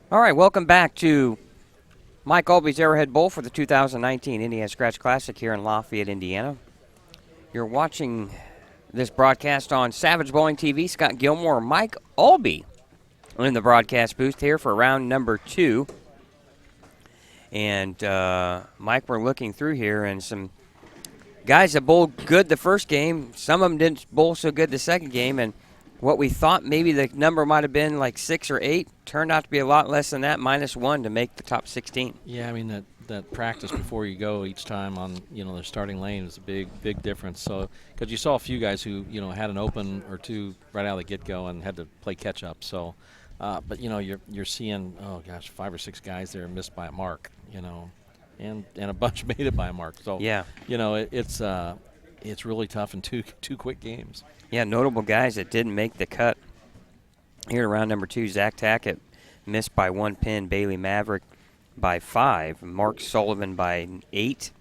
All right, welcome back to Mike Aulby's Arrowhead Bowl for the 2019 Indiana Scratch Classic here in Lafayette, Indiana. You're watching this broadcast on Savage Bowling TV. Scott Gilmore, Mike Aulby in the broadcast booth here for round number 2. And, Mike, we're looking through here, and some guys that bowled good the first game. Some of them didn't bowl so good the second game, and what we thought maybe the number might have been like 6 or 8 turned out to be a lot less than that, -1 to make the top 16. Yeah, I mean that practice before you go each time on their starting lane is a big difference. So because you saw a few guys who had an open or two right out of the get-go and had to play catch up. So, but you're seeing 5 or 6 guys there missed by a mark, and a bunch made it by a mark. So yeah, it's really tough in two quick games. Yeah, notable guys that didn't make the cut here in round number 2. Zach Tackett missed by 1 pin. Bailey Maverick by 5. Mark Sullivan by 8.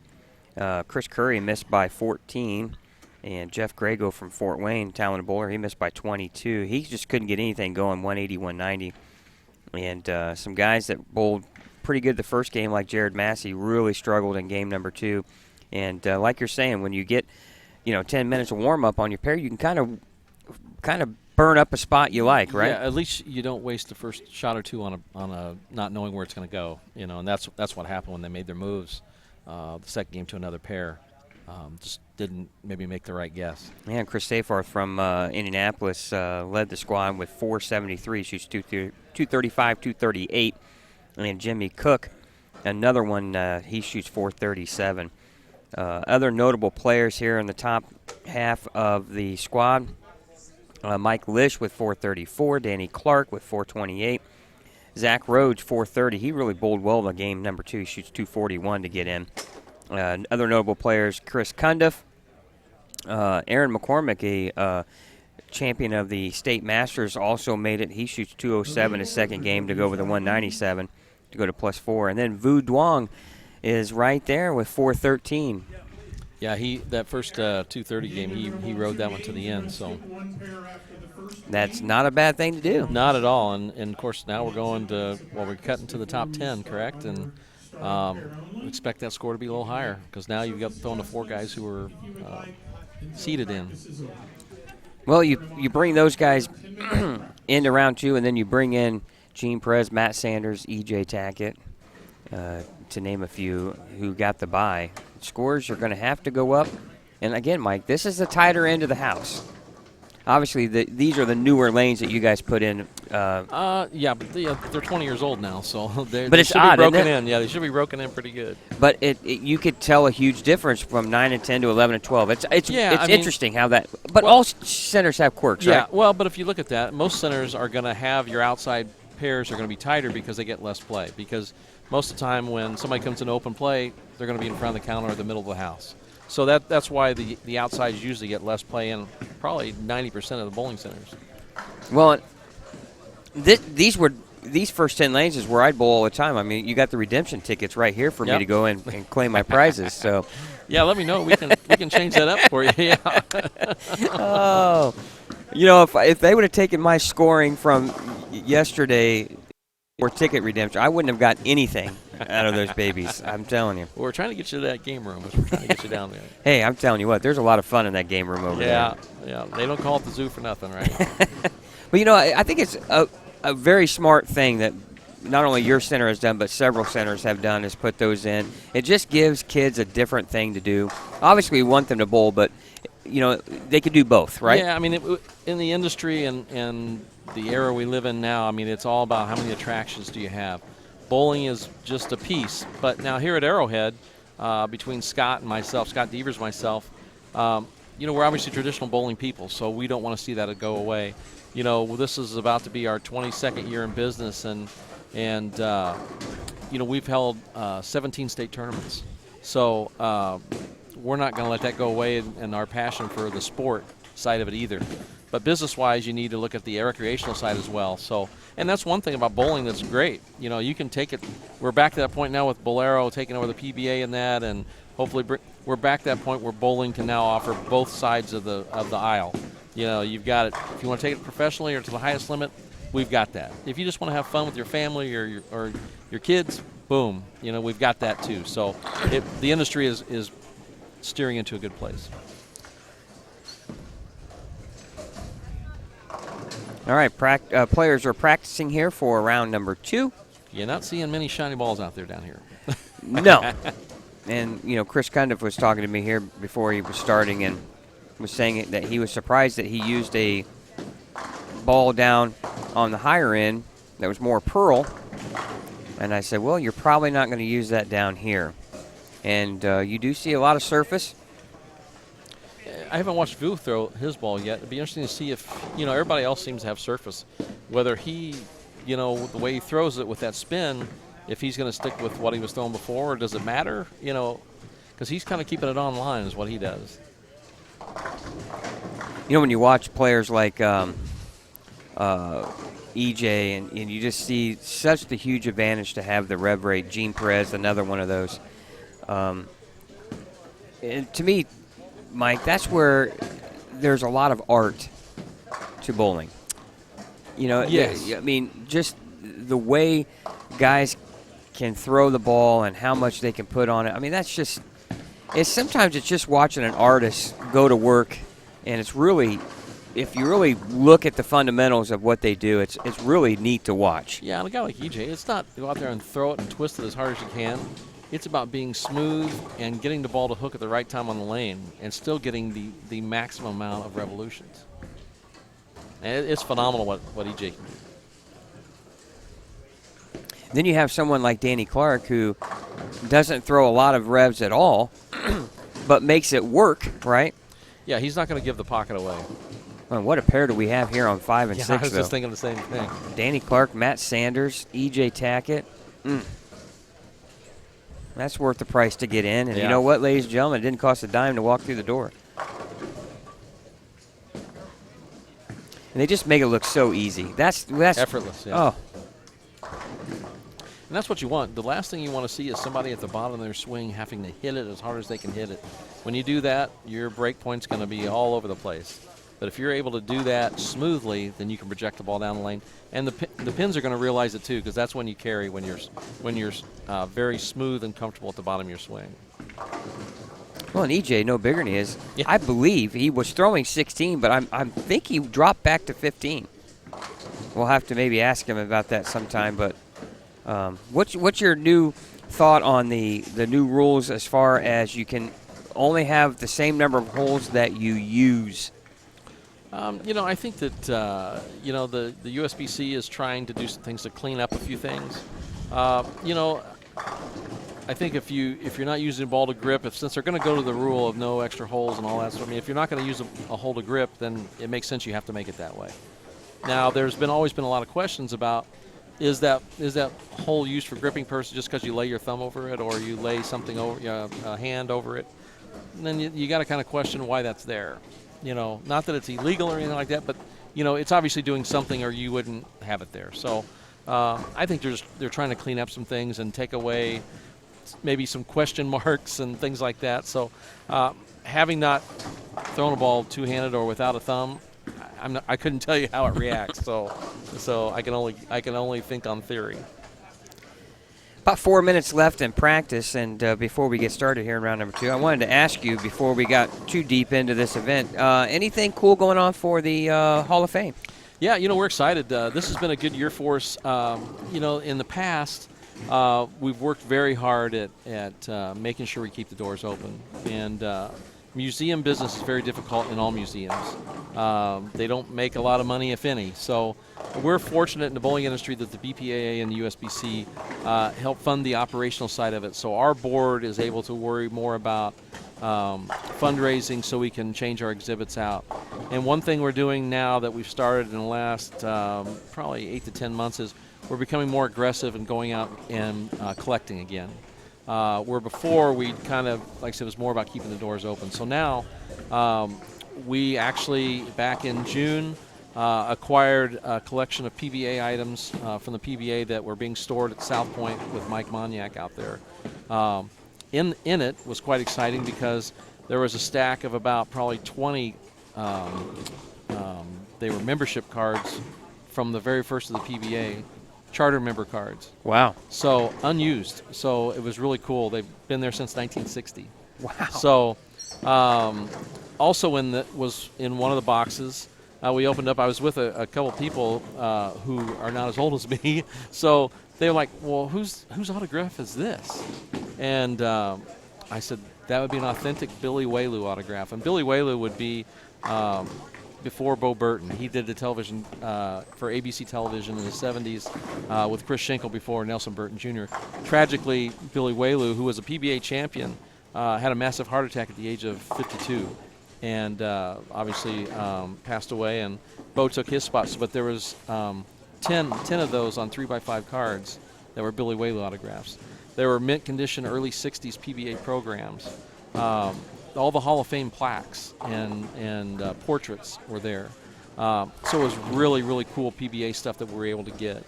Chris Curry missed by 14. And Jeff Grego from Fort Wayne, talented bowler, he missed by 22. He just couldn't get anything going, 180, 190. And some guys that bowled pretty good the first game, like Jared Massey, really struggled in game number 2. And like you're saying, when you get 10 minutes of warm-up on your pair, you can kind of burn up a spot you like, right? Yeah, at least you don't waste the first shot or two on a not knowing where it's going to go, and that's what happened when they made their moves the second game to another pair. Just didn't maybe make the right guess. Yeah, and Chris Safarth from Indianapolis led the squad with 473, shoots 235, 238. And Jimmy Cook, another one, he shoots 437. Other notable players here in the top half of the squad, Mike Lish with 434, Danny Clark with 428, Zach Rhodes 430. He really bowled well in game number 2. He shoots 241 to get in. Other notable players, Chris Cundiff, Aaron McCormick, a champion of the State Masters, also made it. He shoots 207 his second game to go with a 197 to go to +4. And then Vu Duong is right there with 413. Yeah, that first 230 game, he rode that one to the end. So that's not a bad thing to do. Not at all. And of course, now we're cutting to the top 10, correct? And expect that score to be a little higher because now you've got throwing the 4 guys who are seeded in. Well, you bring those guys into round 2, and then you bring in Gene Perez, Matt Sanders, E.J. Tackett, to name a few, who got the bye. Scores are going to have to go up. And again, Mike, this is the tighter end of the house. Obviously, these are the newer lanes that you guys put in. Yeah, but they're 20 years old now, so they it's should odd, be broken isn't it? in. Yeah, they should be broken in pretty good. But you could tell a huge difference from 9 and 10 to 11 and 12. It's interesting how that. But all centers have quirks, right? Yeah, well, but if you look at that, most centers are going to have your outside pairs are going to be tighter because they get less play. Because most of the time when somebody comes in open play, they're going to be in front of the counter or the middle of the house. So that's why the outsides usually get less play in probably 90% of the bowling centers. Well, these first 10 lanes is where I'd bowl all the time. I mean, you got the redemption tickets right here for me to go in and claim my prizes. So, yeah, let me know. We can change that up for you. Yeah. Oh, if they would have taken my scoring from yesterday or ticket redemption, I wouldn't have got anything out of those babies. I'm telling you. Well, we're trying to get you to that game room. We're trying to get you down there. Hey, I'm telling you what, there's a lot of fun in that game room over there. Yeah. They don't call it the zoo for nothing, right? But, I think it's a very smart thing that not only your center has done, but several centers have done, is put those in. It just gives kids a different thing to do. Obviously, we want them to bowl, but, they could do both, right? Yeah, I mean, in the industry and the era we live in now, I mean, it's all about how many attractions do you have. Bowling is just a piece. But now here at Arrowhead, between Scott Devers, myself, we're obviously traditional bowling people, so we don't want to see that go away. This is about to be our 22nd year in business, and we've held 17 state tournaments. So we're not going to let that go away in our passion for the sport side of it either. But business-wise, you need to look at the recreational side as well. So, and that's one thing about bowling that's great. You can take it. We're back to that point now with Bolero taking over the PBA and that, and hopefully we're back to that point where bowling can now offer both sides of the aisle. You've got it. If you want to take it professionally or to the highest limit, we've got that. If you just want to have fun with your family or your kids, boom, we've got that too. So the industry is steering into a good place. All right, players are practicing here for round number 2. You're not seeing many shiny balls out there down here. No. And, Chris Cundiff was talking to me here before he was starting and was saying that he was surprised that he used a ball down on the higher end that was more pearl. And I said, well, you're probably not going to use that down here. And you do see a lot of surface. I haven't watched Vu throw his ball yet. It'd be interesting to see if, everybody else seems to have surface. Whether he, the way he throws it with that spin, if he's going to stick with what he was throwing before, or does it matter? Because he's kind of keeping it on line is what he does. When you watch players like EJ, and you just see such the huge advantage to have the rev rate. Gene Perez, another one of those. And to me, Mike, that's where there's a lot of art to bowling. Yes. I mean, just the way guys can throw the ball and how much they can put on it. I mean, sometimes it's just watching an artist go to work, and it's really, if you really look at the fundamentals of what they do, it's really neat to watch. Yeah, and a guy like EJ, it's not go out there and throw it and twist it as hard as you can. It's about being smooth and getting the ball to hook at the right time on the lane and still getting the maximum amount of revolutions. And it's phenomenal what EJ can do. Then you have someone like Danny Clark who doesn't throw a lot of revs at all, but makes it work, right? Yeah, he's not going to give the pocket away. Well, what a pair do we have here on 5 and 6, I was though. just thinking the same thing. Danny Clark, Matt Sanders, EJ Tackett. That's worth the price to get in. And you know what, ladies and gentlemen, it didn't cost a dime to walk through the door. And they just make it look so easy. That's effortless, yeah. Oh. And that's what you want. The last thing you want to see is somebody at the bottom of their swing having to hit it as hard as they can hit it. When you do that, your break point's going to be all over the place. But if you're able to do that smoothly, then you can project the ball down the lane. And the pins are going to realize it too, because that's when you carry, when you're very smooth and comfortable at the bottom of your swing. Well, and EJ, no bigger than he is. Yeah. I believe he was throwing 16, but I think he dropped back to 15. We'll have to maybe ask him about that sometime. But what's your new thought on the new rules as far as you can only have the same number of holes that you use? I think that the USBC is trying to do some things to clean up a few things. I think if you're not using a ball to grip, since they're going to go to the rule of no extra holes and all that stuff, if you're not going to use a hole to grip, then it makes sense you have to make it that way. Now, there's always been a lot of questions about is that hole used for gripping purposes just because you lay your thumb over it or you lay something over a hand over it, and then you got to kind of question why that's there. Not that it's illegal or anything like that, but it's obviously doing something or you wouldn't have it there. So I think they're trying to clean up some things and take away maybe some question marks and things like that. So having not thrown a ball two-handed or without a thumb, I couldn't tell you how it reacts. So I can only think on theory. About 4 minutes left in practice, and before we get started here in round number 2, I wanted to ask you before we got too deep into this event, anything cool going on for the Hall of Fame? Yeah, we're excited. This has been a good year for us. In the past, we've worked very hard at making sure we keep the doors open. And museum business is very difficult in all museums. They don't make a lot of money, if any. So we're fortunate in the bowling industry that the BPAA and the USBC help fund the operational side of it. So our board is able to worry more about fundraising so we can change our exhibits out. And one thing we're doing now that we've started in the last probably 8 to 10 months is we're becoming more aggressive and going out and collecting again. Where before we kind of, like I said, it was more about keeping the doors open. So now we actually, back in June, acquired a collection of PBA items from the PBA that were being stored at South Point with Mike Moniak out there. In it was quite exciting because there was a stack of about probably 20, they were membership cards from the very first of the PBA, charter member cards. Wow. So unused. So it was really cool. They've been there since 1960. Wow. So also was in one of the boxes. We opened up. I was with a couple people who are not as old as me. So they were like, "Well, whose autograph is this?" And I said, "That would be an authentic Billy Whaley autograph." And Billy Whaley would be before Bo Burton. He did the television for ABC Television in the 70s with Chris Schenkel before Nelson Burton Jr. Tragically, Billy Whaley, who was a PBA champion, had a massive heart attack at the age of 52. And obviously passed away, and Bo took his spots. But there was 10 of those on 3x5 cards that were Billy Whaley autographs. They were mint condition early 60s PBA programs. All the Hall of Fame plaques and portraits were there. So it was really, really cool PBA stuff that we were able to get.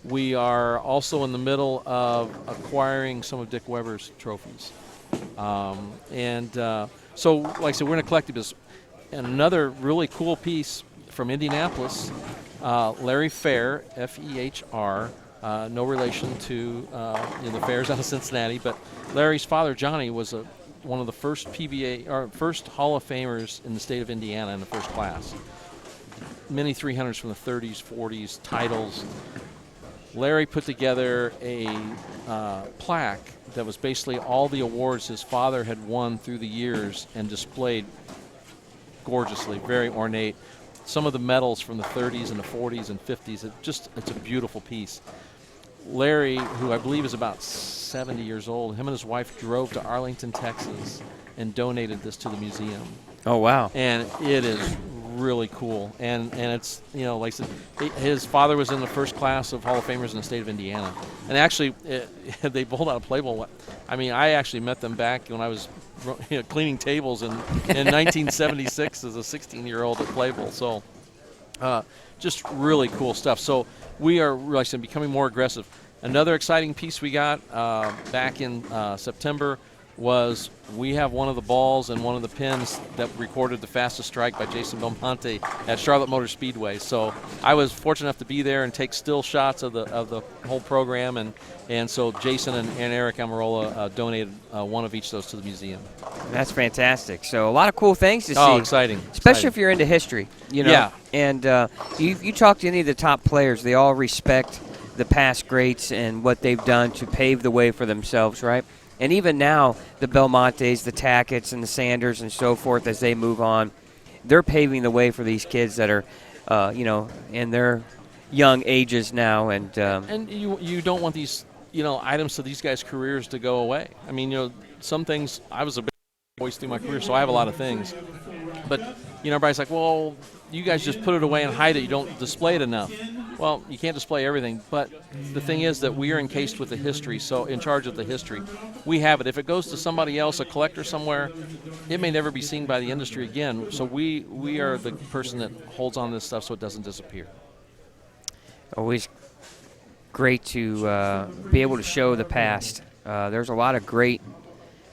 We are also in the middle of acquiring some of Dick Weber's trophies. So, like I said, we're in a collective business. And another really cool piece from Indianapolis, Larry Fair, F-E-H-R, no relation to the Fairs out of Cincinnati, but Larry's father, Johnny, was one of the first first Hall of Famers in the state of Indiana in the first class. Many 300s from the 30s, 40s, titles. Larry put together a plaque that was basically all the awards his father had won through the years and displayed gorgeously, very ornate. Some of the medals from the 30s and the 40s and 50s, it's a beautiful piece. Larry, who I believe is about 70 years old, him and his wife drove to Arlington, Texas, and donated this to the museum. Oh, wow. And it is really cool. And it's, like I said, his father was in the first class of Hall of Famers in the state of Indiana. And actually, they pulled out a playbill. I mean, I actually met them back when I was cleaning tables in 1976 as a 16-year-old at Playbill. So just really cool stuff. So we are, like I said, becoming more aggressive. Another exciting piece we got back in September was we have one of the balls and one of the pins that recorded the fastest strike by Jason Belmonte at Charlotte Motor Speedway. So I was fortunate enough to be there and take still shots of the whole program, and so Jason and Eric Amarola donated one of each of those to the museum. That's fantastic. So a lot of cool things to see. Oh, exciting. Especially if you're into history, Yeah. And you talk to any of the top players, they all respect the past greats and what they've done to pave the way for themselves, right? And even now, the Belmontes, the Tackett's, and the Sanders and so forth, as they move on, they're paving the way for these kids that are, in their young ages now. And you don't want these, items to these guys' careers to go away. I mean, some things, I was a big voice through my career, so I have a lot of things. But, everybody's like, well, you guys just put it away and hide it. You don't display it enough. Well, you can't display everything, but the thing is that we are encased with the history, so in charge of the history. We have it. If it goes to somebody else, a collector somewhere, it may never be seen by the industry again. So we are the person that holds on to this stuff so it doesn't disappear. Always great to be able to show the past. There's a lot of great,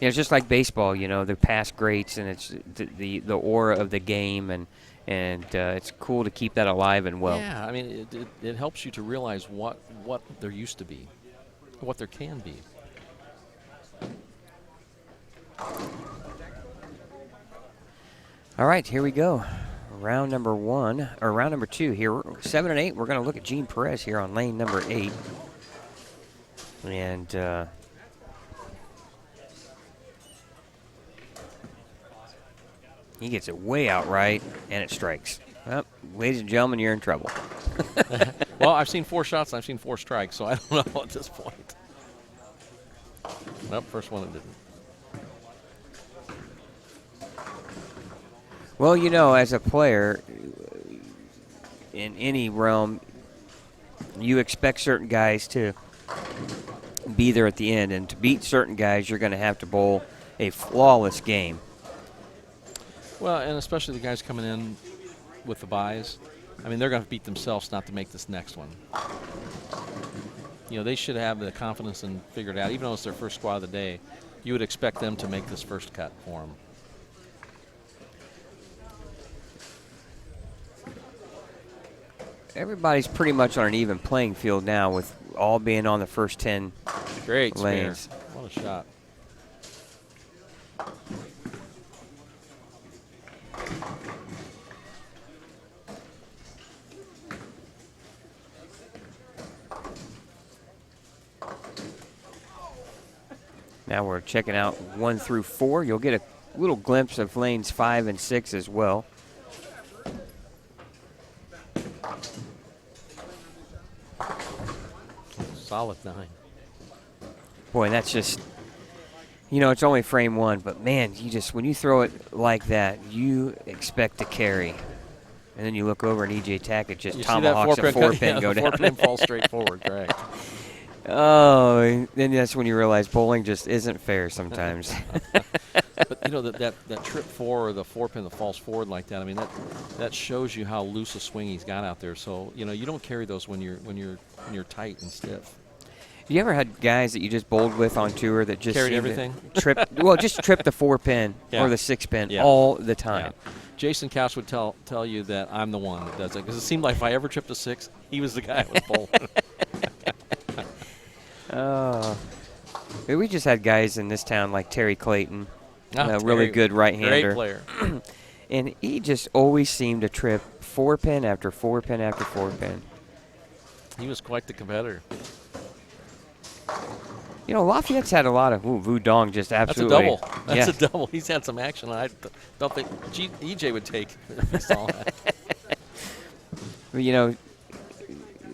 it's just like baseball, the past greats, and it's the aura of the game, and it's cool to keep that alive and well. Yeah, I mean, it helps you to realize what there used to be, what there can be. All right, here we go. Round number 2 here. 7 and 8, we're going to look at Gene Perez here on lane number 8. And he gets it way out right, and it strikes. Well, ladies and gentlemen, you're in trouble. Well, I've seen 4 shots and I've seen 4 strikes, so I don't know at this point. Nope, first one it didn't. Well, as a player, in any realm, you expect certain guys to be there at the end. And to beat certain guys, you're going to have to bowl a flawless game. Well, and especially the guys coming in with the buys. I mean, they're going to beat themselves not to make this next one. They should have the confidence and figure it out. Even though it's their first squad of the day, you would expect them to make this first cut for them. everybody's pretty much on an even playing field now with all being on the first 10 Great lanes. spinner. What a shot. Now we're checking out 1 through 4. You'll get a little glimpse of lanes 5 and 6 as well. Solid 9. Boy, that's just, it's only frame 1, but man, when you throw it like that, you expect to carry. And then you look over and E.J. Tackett just tomahawks a 4-pin go down. The 4-pin falls straight forward, correct. Oh, then that's when you realize bowling just isn't fair sometimes. But that trip 4 or the 4-pin that falls forward like that, I mean that shows you how loose a swing he's got out there. So you don't carry those when you're tight and stiff. You ever had guys that you just bowled with on tour that just carried everything? Just trip the 4-pin or the 6-pin all the time? Yeah. Jason Couch would tell you that I'm the one that does it, because it seemed like if I ever tripped a 6, he was the guy that was bowling. We just had guys in this town like Terry Clayton, a really good right-hander. Great player. And he just always seemed to trip 4-pin after 4-pin after 4-pin. He was quite the competitor. Lafayette's had a lot of Vudong just absolutely. That's a double. He's had some action I don't think EJ would take if he saw that.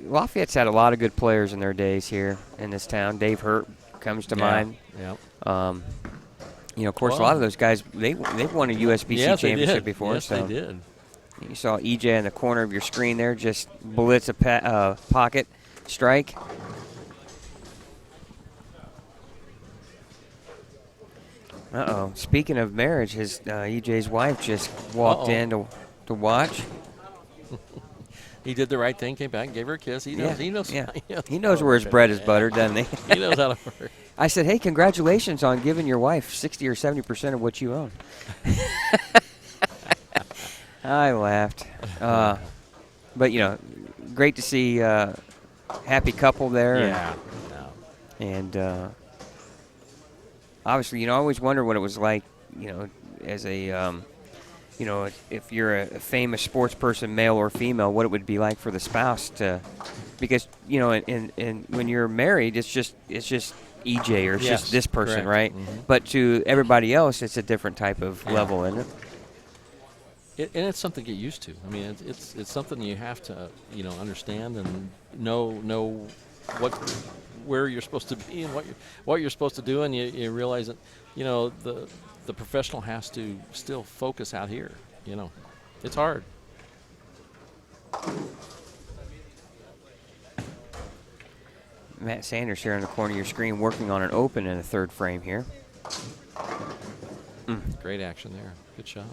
Lafayette's had a lot of good players in their days here in this town. Dave Hurt comes to mind. Yeah. Of course, a lot of those guys, they've won a USBC championship before. Yes, they did. You saw EJ in the corner of your screen there, just blitz a pocket strike. Uh-oh. Speaking of marriage, his EJ's wife just walked in to watch. He did the right thing, came back and gave her a kiss. He knows. He knows where his bread is buttered, doesn't he? He knows how to work. I said, hey, congratulations on giving your wife 60 or 70% of what you own. I laughed. But, great to see happy couple there. Yeah. And obviously, I always wonder what it was like, as a, if you're a famous sports person, male or female, what it would be like for the spouse to, because, and when you're married, it's just EJ or it's just this person, correct. right? Mm-hmm. But to everybody else, it's a different type of level, isn't it? And it's something to get used to. I mean, it's something you have to, understand and know where you're supposed to be and what you're supposed to do, and you realize that, the professional has to still focus out here. It's hard. Matt Sanders here in the corner of your screen working on an open in the 3rd frame here. Great action there. Good shot.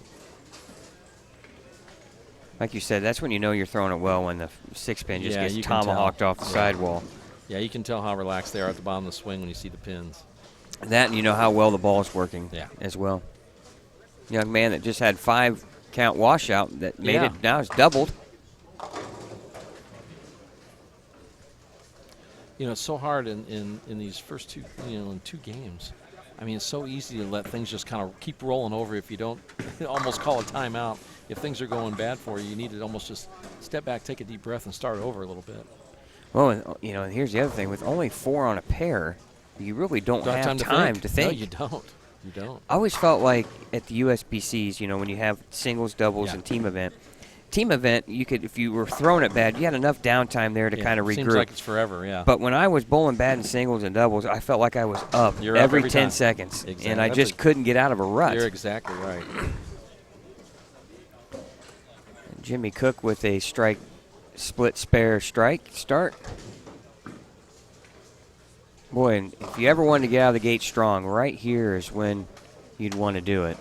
Like you said, that's when you know you're throwing it well, when the 6-pin just gets you tomahawked off the sidewall. Yeah, you can tell how relaxed they are at the bottom of the swing when you see the pins. That, and you know how well the ball is working as well. Young man that just had 5-count washout that made it, now it's doubled. It's so hard in these first two, in 2 games. I mean, it's so easy to let things just kind of keep rolling over if you don't almost call a timeout. If things are going bad for you, you need to almost just step back, take a deep breath, and start over a little bit. Well, and here's the other thing. With only 4 on a pair, you really don't have time to think. No, you don't. You don't. I always felt like at the USBCs, when you have singles, doubles, and team event, you could, if you were throwing it bad, you had enough downtime there to kind of regroup. Seems like it's forever, yeah. But when I was bowling bad in singles and doubles, I felt like I was up every 10 seconds, exactly. and I just couldn't get out of a rut. You're exactly right. Jimmy Cook with a split spare strike start. Boy, and if you ever wanted to get out of the gate strong, right here is when you'd want to do it.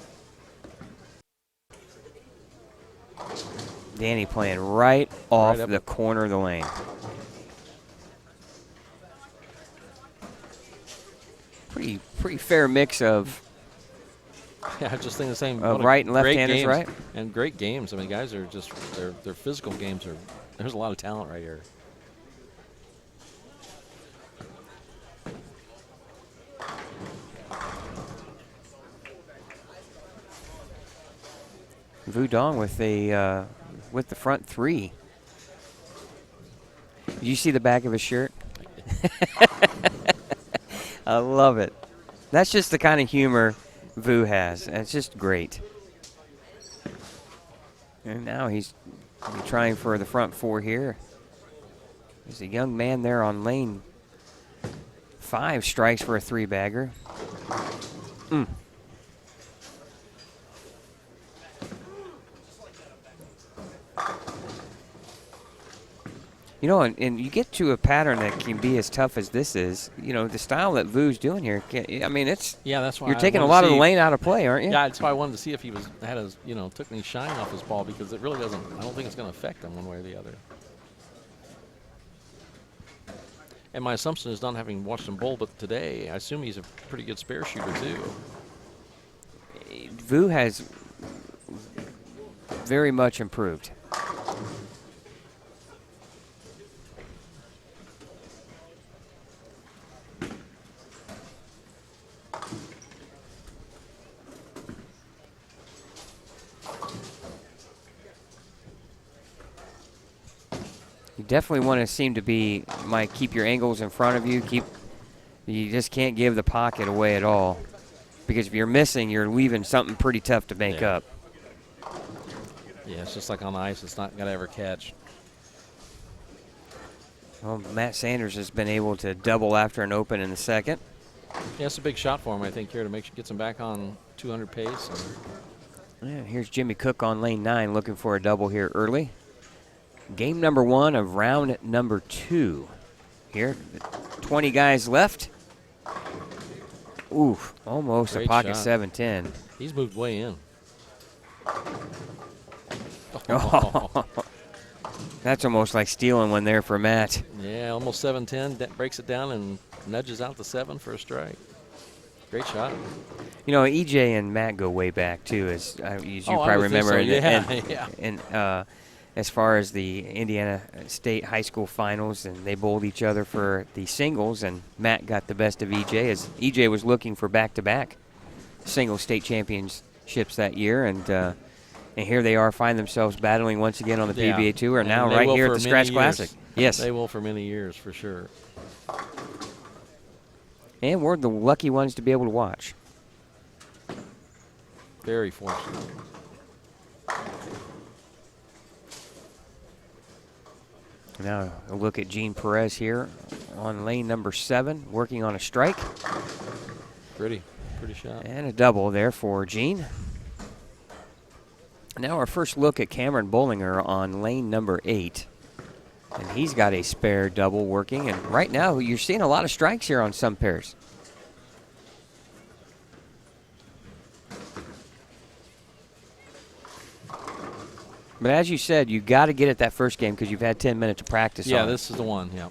Danny playing right off the corner of the lane. Pretty fair mix of Yeah, I just think the same. right and left-handers, right? And great games. I mean, guys are just their physical games are There's a lot of talent right here. Vu Dong with the front three. Did you see the back of his shirt? I love it. That's just the kind of humor Vu has. It's just great. And now he's trying for the front four here. There's a young man there on lane 5, strikes for a 3-bagger. You know, and you get to a pattern that can be as tough as this is. You know, the style that Vu's doing here. I mean, it's that's why you're taking a lot of the lane out of play, aren't you? Yeah, that's why I wanted to see if he took any shine off his ball, because it really doesn't. I don't think it's going to affect him one way or the other. And my assumption is, not having watched him bowl but today, I assume he's a pretty good spare shooter too. Vu has very much improved. You definitely want to seem to be, keep your angles in front of you. You just can't give the pocket away at all, because if you're missing, you're leaving something pretty tough to make up. Yeah, it's just like on ice. It's not going to ever catch. Well, Matt Sanders has been able to double after an open in the second. Yeah, it's a big shot for him, I think, here to get him back on 200 pace. Yeah, here's Jimmy Cook on lane 9 looking for a double here early. Game number 1 of round number 2. Here, 20 guys left. Ooh, almost Great a pocket shot. 710. He's moved way in. That's almost like stealing one there for Matt. Yeah, almost 710. That breaks it down and nudges out the 7 for a strike. Great shot. You know, EJ and Matt go way back, too, as you probably remember. So. And as far as the Indiana State High School finals, and they bowled each other for the singles, and Matt got the best of EJ, as EJ was looking for back-to-back single state championships that year, and here they are, find themselves battling once again on the PBA Tour, and now right here at the Scratch Classic. Yes. They will for many years, for sure. And we're the lucky ones to be able to watch. Very fortunate. Now a look at Gene Perez here on lane number 7, working on a strike. Pretty shot. And a double there for Gene. Now our first look at Cameron Bollinger on lane number 8. And he's got a spare double working. And right now you're seeing a lot of strikes here on some pairs. But as you said, you got to get it that first game because you've had 10 minutes of practice on it. Yeah, this is the one, yeah.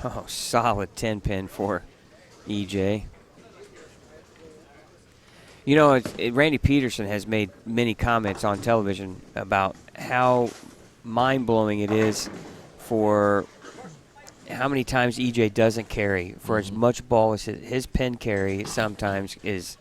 Oh, solid 10-pin for EJ. You know, Randy Peterson has made many comments on television about how mind-blowing it is for how many times EJ doesn't carry. For as much ball as his pin carry sometimes is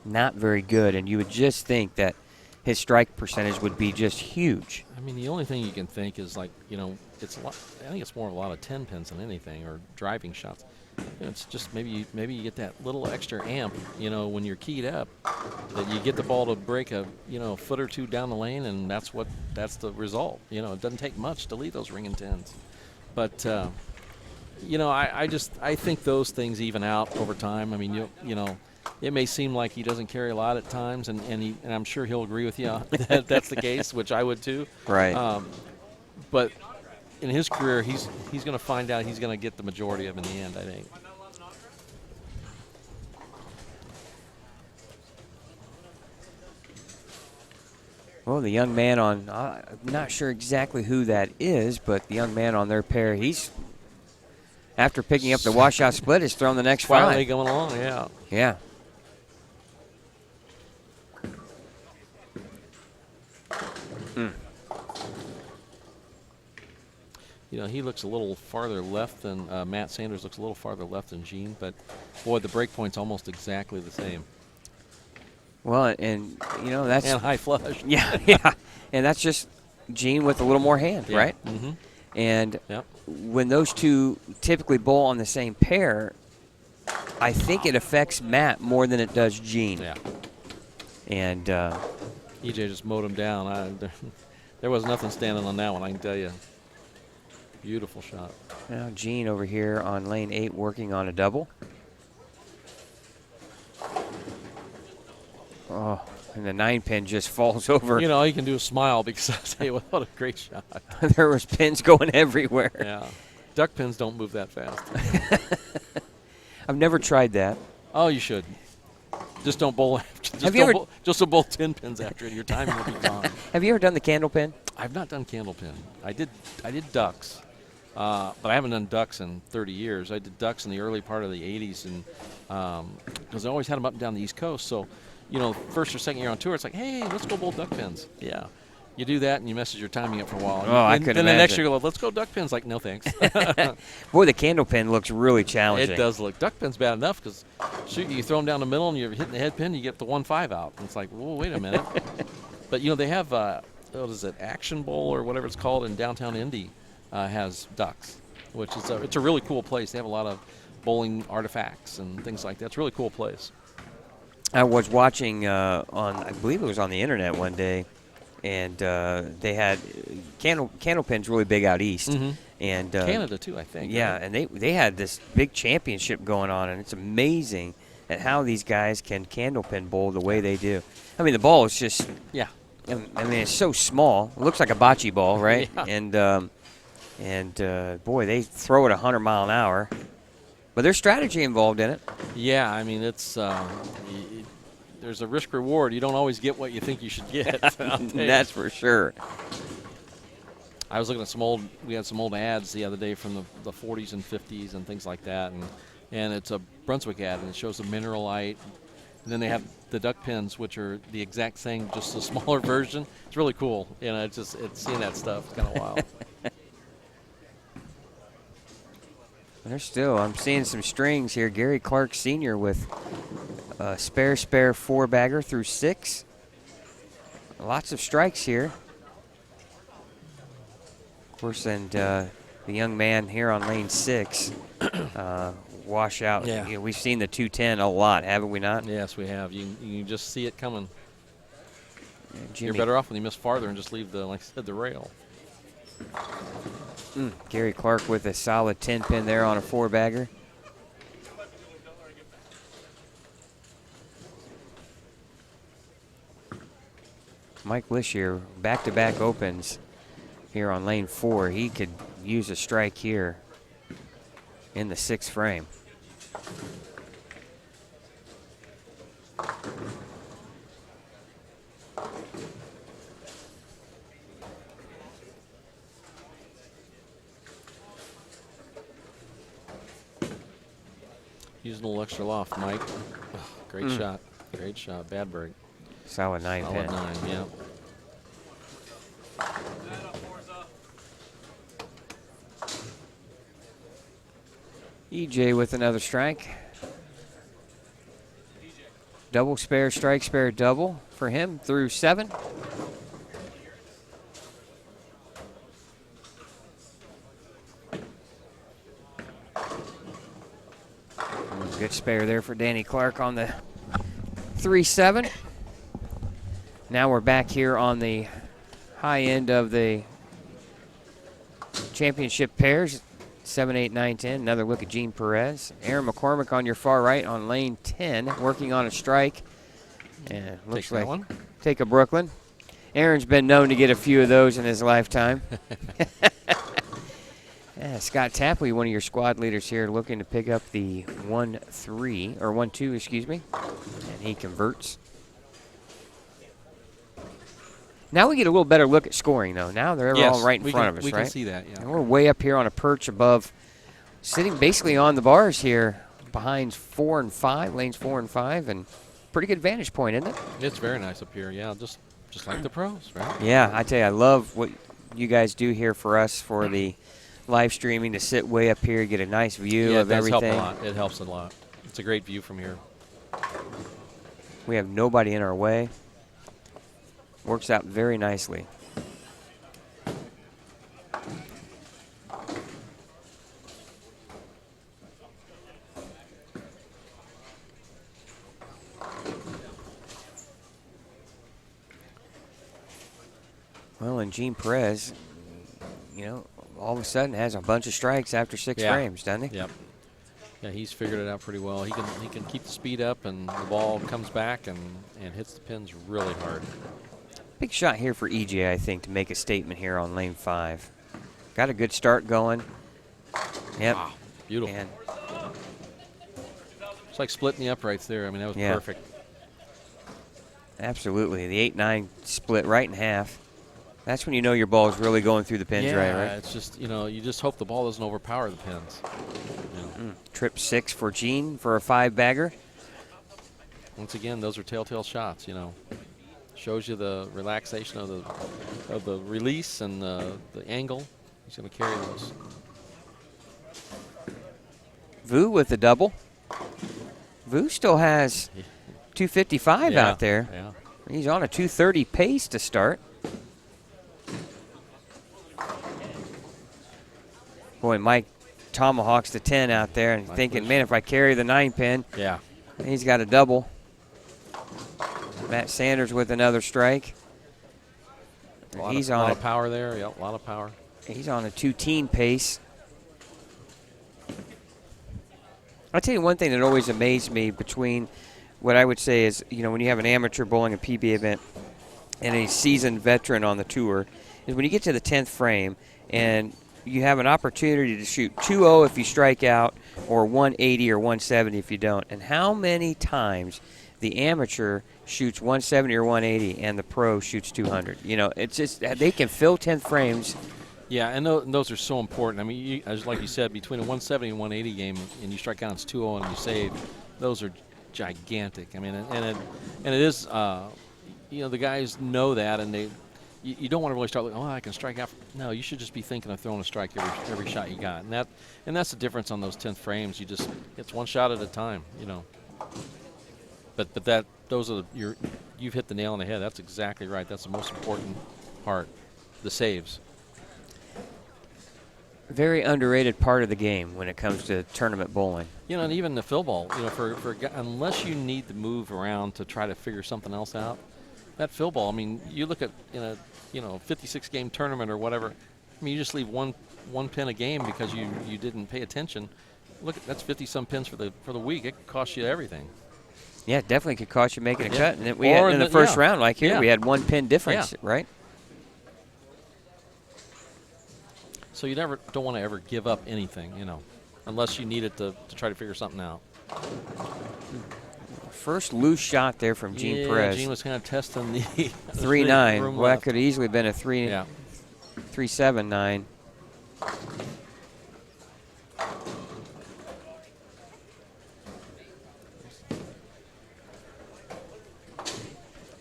not very good, and you would just think that his strike percentage would be just huge. I mean, the only thing you can think is, like, you know, it's a lot. I think it's more of a lot of 10 pins than anything, or driving shots. You know, it's just maybe you get that little extra amp, you know, when you're keyed up, that you get the ball to break a foot or two down the lane, and that's the result. You know, it doesn't take much to lead those ringing 10s. But you know, I think those things even out over time. I mean, you know. It may seem like he doesn't carry a lot at times, and I'm sure he'll agree with you that that's the case, which I would too. Right. But in his career, he's going to find out he's going to get the majority of them in the end, I think. Well, the young man on, I'm not sure exactly who that is, but the young man on their pair, he's, after picking up the washout split, has thrown the next 5. Finally going along, yeah. Yeah. You know, he looks a little farther left than Matt Sanders looks a little farther left than Gene, but boy, the break point's almost exactly the same. Well, and you know that's and high flush. Yeah, yeah, and that's just Gene with a little more hand, Yeah. right? Mm-hmm. And Yep. when those two typically bowl on the same pair, I think it affects Matt more than it does Gene. Yeah. And EJ just mowed him down. There was nothing standing on that one, I can tell you. Beautiful shot. now Gene over here on lane 8 working on a double. Oh, and the 9-pin just falls over. You know, all you can do is smile because I tell you what a great shot. There was pins going everywhere. Yeah. Duck pins don't move that fast. I've never tried that. Oh, you should. Just don't bowl after. Just don't bowl 10 pins after it. Your timing will be gone. Have you ever done the candle pin? I've not done candle pin. I did ducks, but I haven't done ducks in 30 years. I did ducks in the early part of the 80s, and because I always had them up and down the East Coast. So, you know, first or second year on tour, it's like, hey, let's go bowl duck pins. Yeah. You do that, and you message your timing up for a while. Oh, I couldn't Then the next imagine. year, you go, let's go duck pins. Like, no thanks. Boy, the candle pin looks really challenging. It does look. Duck pin's bad enough because, shoot, you throw them down the middle and you're hitting the head pin, you get the 1-5 out. And it's like, whoa, wait a minute. But, you know, they have, what is it, Action Bowl or whatever it's called in downtown Indy has ducks, which is it's a really cool place. They have a lot of bowling artifacts and things like that. It's a really cool place. I was watching I believe it was on the internet one day, and they had candle pins really big out east. Mm-hmm. And Canada, too, I think. Yeah, right? and they had this big championship going on, and it's amazing at how these guys can candle pin bowl the way they do. I mean, the ball is just, Yeah. I mean, it's so small. It looks like a bocce ball, right? Yeah. And boy, they throw it 100 mile an hour. But there's strategy involved in it. Yeah, I mean, it's there's a risk reward. You don't always get what you think you should get. That's for sure. I was looking at we had some old ads the other day from the 40s and 50s and things like that, and it's a Brunswick ad, and it shows the mineralite, and then they have the duck pins, which are the exact thing, just a smaller version. It's really cool. You know, it's seeing that stuff. It's kind of wild. I'm seeing some strings here. Gary Clark Sr. with a spare 4-bagger through 6. Lots of strikes here. Of course, and the young man here on lane 6, wash out. Yeah. You know, we've seen the 210 a lot, haven't we not? Yes, we have. You can just see it coming. Jimmy, You're better off when you miss farther and just leave like I said, the rail. Gary Clark with a solid 10-pin there on a 4-bagger. Mike Lishier, back-to-back opens here on lane 4. He could use a strike here in the 6th frame. Using a little extra loft, Mike. Great shot. Great shot. Bad break. Solid 9-pin. Solid 9, yeah. EJ with another strike. Double spare, strike spare, double for him through 7. Good spare there for Danny Clark on the 3-7. Now we're back here on the high end of the championship pairs. 7, 8, 9, 10. Another look at Gene Perez. Aaron McCormick on your far right on lane 10, working on a strike. And looks like one. take a Brooklyn. Aaron's been known to get a few of those in his lifetime. Yeah, Scott Tapley, one of your squad leaders here, looking to pick up the 1-3, or 1-2, excuse me. And he converts. Now we get a little better look at scoring, though. Now they're all right in front of us, we right? can see that, yeah. And we're way up here on a perch above, sitting basically on the bars here behind 4 and 5, lanes 4 and 5, and pretty good vantage point, isn't it? It's very nice up here, yeah, just like the pros, right? Yeah, I tell you, I love what you guys do here for us for the live streaming to sit way up here, get a nice view of everything. Yeah, it does help a lot. It helps a lot. It's a great view from here. We have nobody in our way. Works out very nicely. Well, and Gene Perez, you know, all of a sudden has a bunch of strikes after 6 frames, doesn't he? Yep. Yeah, he's figured it out pretty well. He can keep the speed up, and the ball comes back and hits the pins really hard. Big shot here for EJ, I think, to make a statement here on lane 5. Got a good start going. Yep. Wow, beautiful. And it's like splitting the uprights there. I mean, that was perfect. Absolutely. The 8-9 split right in half. That's when you know your ball is really going through the pins, right? It's just, you know, you just hope the ball doesn't overpower the pins. Trip 6 for Gene for a 5-bagger. Once again, those are telltale shots, you know. Shows you the relaxation of the release and the angle. He's going to carry those. Vu with the double. Vu still has 255 out there. Yeah. He's on a 230 pace to start. Boy, Mike tomahawks the 10 out there and thinking, man, if I carry the 9-pin, he's got a double. Matt Sanders with another strike. He's on a lot of power there. Yeah, a lot of power. He's on a 2-teen pace. I'll tell you one thing that always amazed me between what I would say is, you know, when you have an amateur bowling a PB event and a seasoned veteran on the tour, is when you get to the 10th frame and you have an opportunity to shoot 2-0 if you strike out or 180 or 170 if you don't. And how many times the amateur shoots 170 or 180 and the pro shoots 200? You know, it's just they can fill 10th frames. Yeah, and those are so important. I mean, as like you said, between a 170 and 180 game and you strike out, it's 2-0 and you save, those are gigantic. I mean, and it is, you know, the guys know that, and you don't want to really start looking, I can strike out. No, you should just be thinking of throwing a strike every shot you got. And that's the difference on those 10th frames. It's one shot at a time, you know. But you've hit the nail on the head. That's exactly right. That's the most important part, the saves. Very underrated part of the game when it comes to tournament bowling. You know, and even the fill ball, you know, unless you need to move around to try to figure something else out, that fill ball, I mean, you look at in a 56-game tournament or whatever, I mean, you just leave one pin a game because you didn't pay attention. Look, that's 50-some pins for the week. It could cost you everything. Yeah, it definitely could cost you making a cut. And then we had in the first round, like here, we had 1 pin difference, right? So you don't want to ever give up anything, you know, unless you need it to try to figure something out. First loose shot there from Gene Perez. Gene was kind of testing the 3-9. Well, that could have easily been a 3-7-9.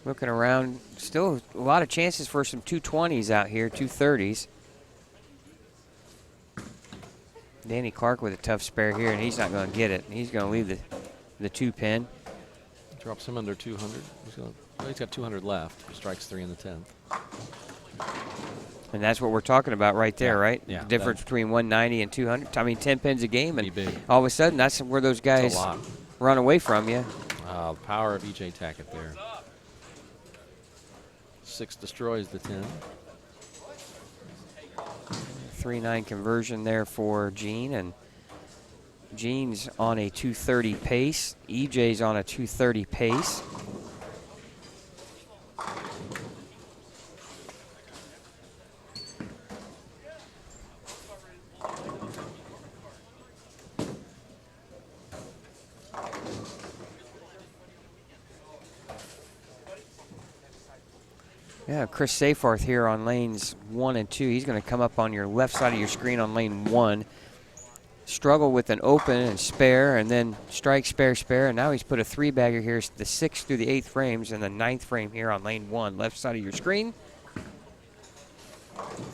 Looking around, still a lot of chances for some 220s out here, 230s. Danny Clark with a tough spare here, and he's not going to get it. He's going to leave the 2-pin. Drops him under 200. He's got 200 left. He strikes 3 in the 10th. And that's what we're talking about right there, right? Yeah. The difference between 190 and 200. I mean, 10 pins a game, and big. all of a sudden, that's where those guys run away from you. The power of EJ Tackett there. 6 destroys the 10. 3-9 conversion there for Gene, and Gene's on a 230 pace. EJ's on a 230 pace. Yeah, Chris Safarth here on lanes 1 and 2. He's going to come up on your left side of your screen on lane 1. Struggle with an open and spare, and then strike, spare, spare. And now he's put a 3-bagger here, the 6th through the 8th frames, and the 9th frame here on lane 1, left side of your screen.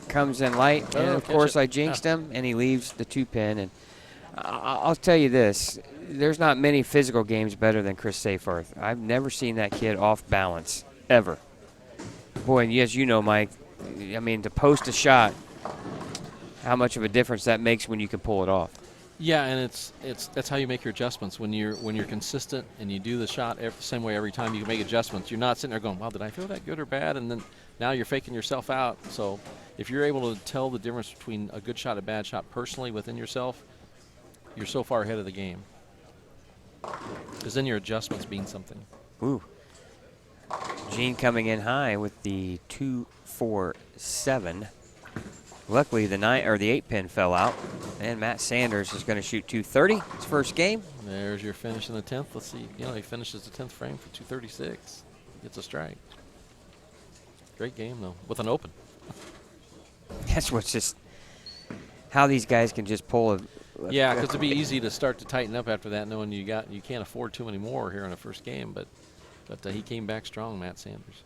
Comes in light, and of course I jinxed him, and he leaves the 2-pin. And I'll tell you this, there's not many physical games better than Chris Seyfarth. I've never seen that kid off balance, ever. Boy, and yes, you know, Mike, I mean, to post a shot, how much of a difference that makes when you can pull it off. Yeah, and that's how you make your adjustments. When you're consistent and you do the shot the same way every time, you can make adjustments. You're not sitting there going, "Wow, did I feel that good or bad?" And then now you're faking yourself out. So if you're able to tell the difference between a good shot and a bad shot personally within yourself, you're so far ahead of the game. Because then your adjustments mean something. Ooh. Gene coming in high with the 2-4-7. Luckily, the 8-pin fell out, and Matt Sanders is going to shoot 230. His first game. There's your finish in the 10th. Let's see. You know, he finishes the 10th frame for 236. Gets a strike. Great game though, with an open. That's what's just how these guys can just pull a. Yeah, because it'd be easy to start to tighten up after that, knowing you can't afford too many more here in the first game. But he came back strong, Matt Sanders.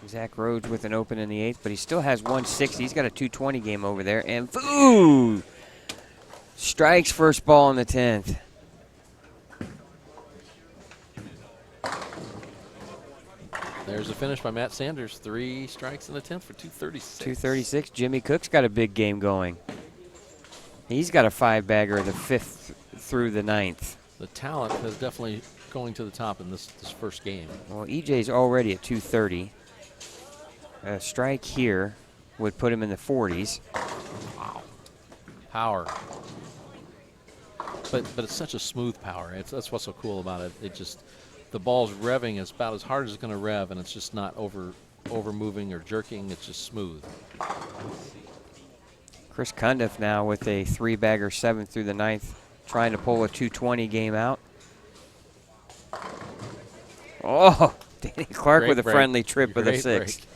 Zach Rhodes with an open in the 8th, but he still has 160. He's got a 220 game over there. And ooh, strikes first ball in the 10th. There's a finish by Matt Sanders. 3 strikes in the 10th for 236. 236. Jimmy Cook's got a big game going. He's got a 5-bagger the 5th through the 9th. The talent is definitely going to the top in this first game. Well, EJ's already at 230. A strike here would put him in the 40s. Wow. Power. But it's such a smooth power. That's what's so cool about it. It just, the ball's revving as about as hard as it's going to rev, and it's just not over moving or jerking. It's just smooth. Chris Cundiff now with a 3-bagger 7th through the 9th, trying to pull a 220 game out. Oh, Danny Clark with a friendly trip of the 6th.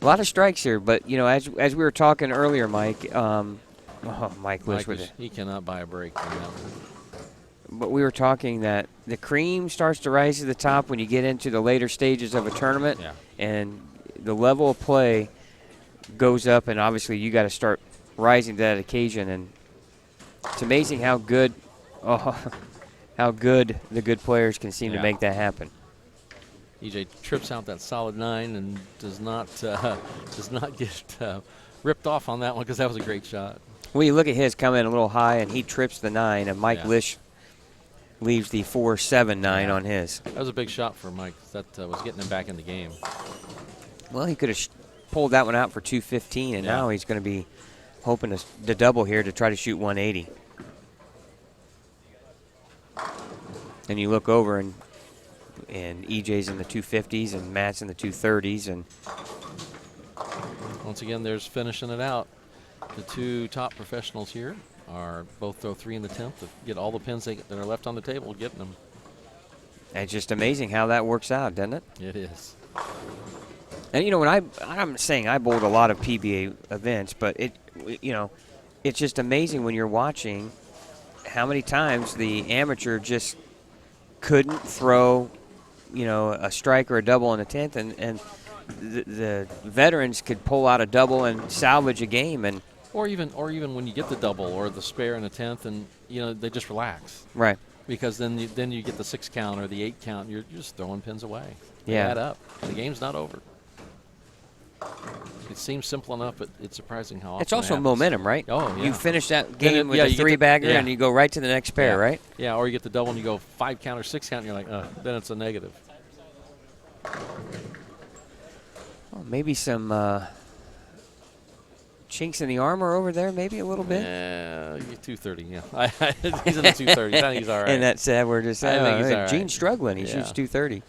A lot of strikes here, but, you know, as we were talking earlier, Mike, Mike Lish with it. He cannot buy a break on that one. But we were talking that the cream starts to rise to the top when you get into the later stages of a tournament, and the level of play goes up, and obviously you got to start rising to that occasion. And it's amazing how good the good players can seem to make that happen. EJ trips out that solid 9 and does not get ripped off on that one, because that was a great shot. Well, you look at his coming a little high, and he trips the 9, and Mike Lish leaves the 4-7-9 on his. That was a big shot for Mike. That was getting him back in the game. Well, he could have pulled that one out for 215, and now he's going to be hoping to double here to try to shoot 180. And you look over, and EJ's in the 250s, and Matt's in the 230s, and once again, there's finishing it out. The 2 top professionals here are both throw 3 in the 10th to get all the pins that are left on the table, getting them. It's just amazing how that works out, doesn't it? It is. And you know, I'm saying I bowled a lot of PBA events, but it's just amazing when you're watching how many times the amateur just couldn't throw, a strike or a double in the 10th, and the veterans could pull out a double and salvage a game, and or even when you get the double or the spare in the 10th, and they just relax, right? Because then you get the 6 count or the 8 count, and you're just throwing pins away. They add up. The game's not over. It seems simple enough, but it's surprising how often it's also momentum, right? Oh, yeah. You finish that game with a 3-bagger, and you go right to the next pair, right? Yeah, or you get the double and you go 5 count or 6 count, and you're like, then it's a negative. Well, maybe some chinks in the armor over there, maybe a little bit. Yeah, 230. Yeah, he's in the 230. I think he's all right. And that said, we're just I think he's all right. Gene's struggling. He shoots 230.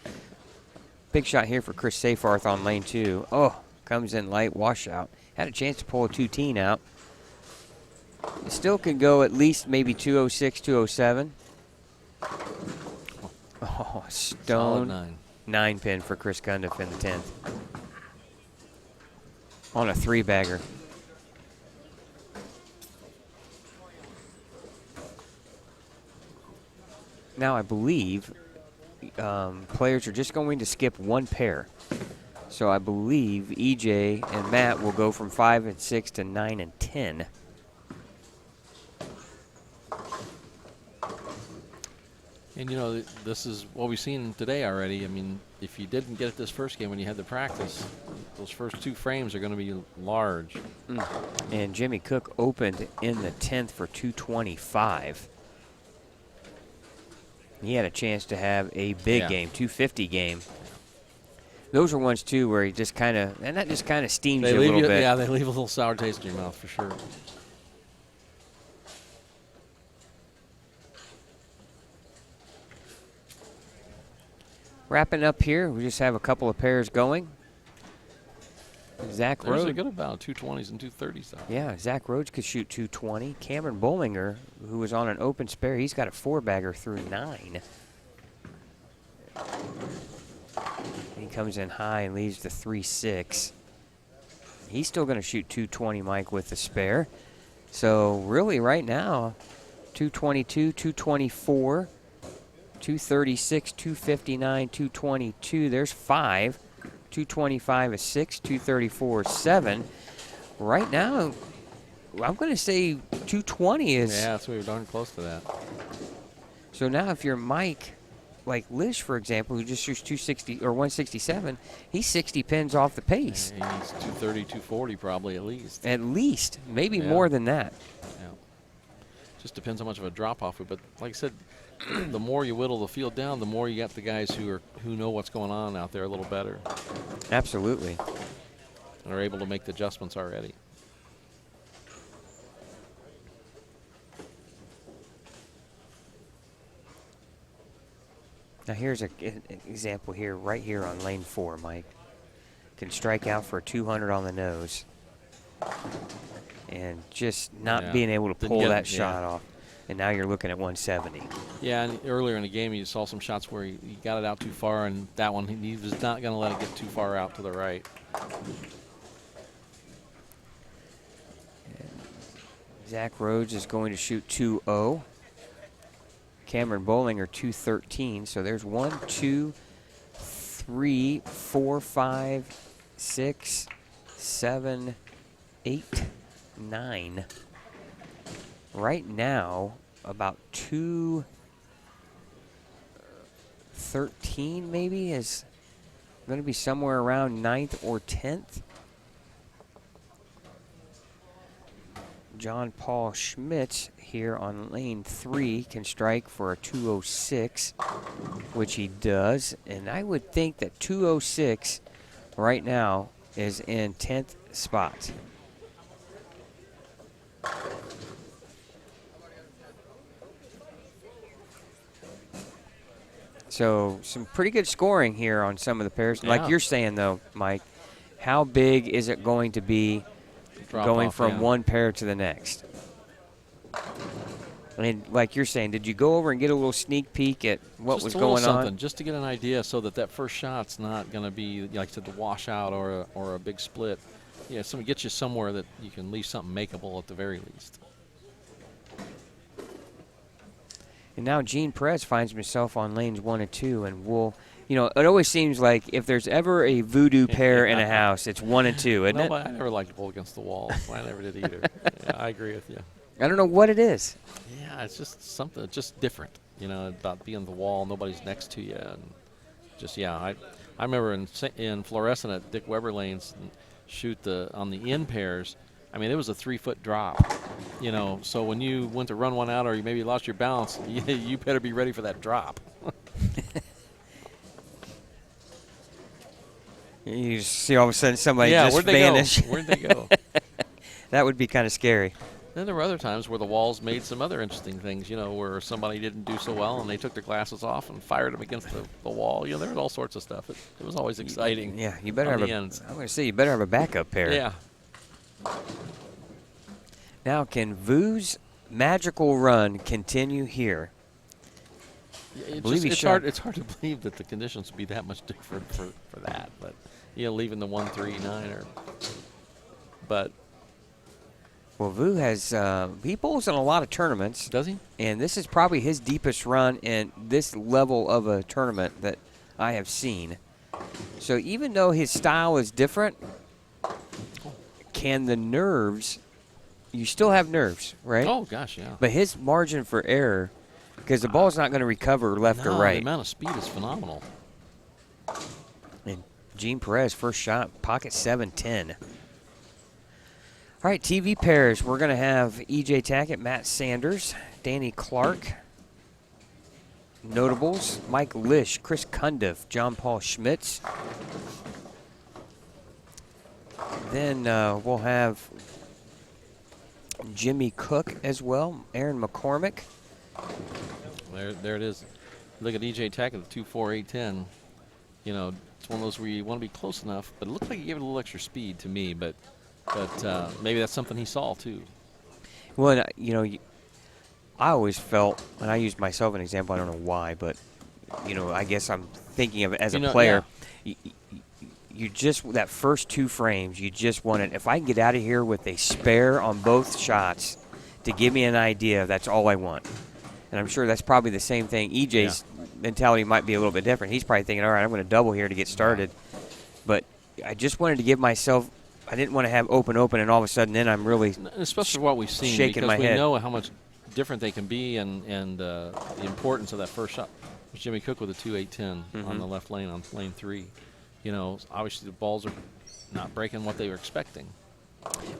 Big shot here for Chris Seyfarth on lane 2. Oh, comes in light, washout. Had a chance to pull a 2-teen out. Still can go at least maybe 206, 207. Oh, stone 9-pin for Chris Cundiff in the 10th. On a 3-bagger. Now I believe players are just going to skip one pair. So I believe EJ and Matt will go from 5 and 6 to 9 and 10. And, you know, this is what we've seen today already. I mean, if you didn't get it this first game when you had the practice, those first 2 frames are going to be large. And Jimmy Cook opened in the 10th for 225. He had a chance to have a big game, 250 game. Those are ones, too, where he just kind of, and that just kind of steams you a little bit. Yeah, they leave a little sour taste in your mouth for sure. Wrapping up here, we just have a couple of pairs going. Zach Rhodes. There's a good amount, 220s and 230s. Though. Yeah, Zach Rhodes could shoot 220. Cameron Bollinger, who was on an open spare, he's got a 4-bagger through 9. He comes in high and leaves the 3-6. He's still going to shoot 220, Mike, with the spare. So really right now, 222, 224, 236, 259, 222. There's 5. 225 is 6, 234 is 7. Right now, I'm going to say 220 is. Yeah, so we were darn close to that. So now if you're Mike, like Lish, for example, who just shoots 260 or 167, he's 60 pins off the pace. Yeah, he's 230, 240 probably at least. At least, maybe more than that. Yeah. Just depends how much of a drop-off. But like I said, the more you whittle the field down, the more you got the guys who know what's going on out there a little better. Absolutely. And are able to make the adjustments already. Now here's an example here, right here on lane 4, Mike. Can strike out for 200 on the nose. And just not being able to pull that shot off. And now you're looking at 170. Yeah, and earlier in the game you saw some shots where he got it out too far, and that one he was not going to let it get too far out to the right. And Zach Rhodes is going to shoot 2-0. Cameron Bollinger 213. So there's 1, 2, 3, 4, 5, 6, 7, 8, 9. Right now, about 213 maybe is going to be somewhere around 9th or 10th. John Paul Schmitz here on lane 3 can strike for a 206, which he does. And I would think that 206 right now is in 10th spot. So some pretty good scoring here on some of the pairs. Yeah. Like you're saying, though, Mike, how big is it going to be going from one pair to the next? And like you're saying, did you go over and get a little sneak peek at what was going on? Just to get an idea so that first shot's not going to be, like I said, the washout or a big split. Yeah, so it gets you somewhere that you can leave something makeable at the very least. And now Gene Perez finds himself on lanes 1 and 2, and we'll, you know, it always seems like if there's ever a voodoo pair in a house, it's 1 and 2, isn't it? I never liked to pull against the wall. I never did either. Yeah, I agree with you. I don't know what it is. Yeah, it's just something just different, you know, about being the wall, nobody's next to you, and just I remember in fluorescent at Dick Weber lanes, shoot on the in pairs. I mean, it was a 3-foot drop, you know. So when you went to run one out, or you maybe lost your balance, you better be ready for that drop. You see all of a sudden somebody just vanish. Where'd they go? That would be kind of scary. Then there were other times where the walls made some other interesting things, you know, where somebody didn't do so well and they took their glasses off and fired them against the wall. You know, there was all sorts of stuff. It was always exciting. Yeah, you better have I'm going to say you better have a backup pair. Yeah. Now, can Vu's magical run continue here? It's hard to believe that the conditions would be that much different for that. But, you know, leaving the 1-3-9er. But Well, Vu has he bowls in a lot of tournaments. Does he? And this is probably his deepest run in this level of a tournament that I have seen. So even though his style is different, can the nerves, you still have nerves, right? Oh, gosh, yeah. But his margin for error, because the ball's not going to recover left or right. The amount of speed is phenomenal. And Gene Perez, first shot, pocket 7-10. All right, TV pairs. We're going to have E.J. Tackett, Matt Sanders, Danny Clark. Notables, Mike Lish, Chris Cundiff, John Paul Schmitz. Then we'll have Jimmy Cook as well, Aaron McCormick. There it is. Look at E.J. Tackett, the 2.4810. You know, it's one of those where you want to be close enough, but it looked like he gave it a little extra speed to me, but maybe that's something he saw too. Well, you know, I always felt, and I used myself an example, I don't know why, but, you know, I guess I'm thinking of it as a player. Yeah. You just, that first 2 frames, you just wanted, if I can get out of here with a spare on both shots to give me an idea, that's all I want. And I'm sure that's probably the same thing. EJ's mentality might be a little bit different. He's probably thinking, all right, I'm going to double here to get started. But I just wanted to give myself, I didn't want to have open, and all of a sudden then I'm really especially what we've seen, shaking my head. head. We know how much different they can be and the importance of that first shot. Jimmy Cook with a 2.810 on the left lane on lane 3. You know, obviously the balls are not breaking what they were expecting.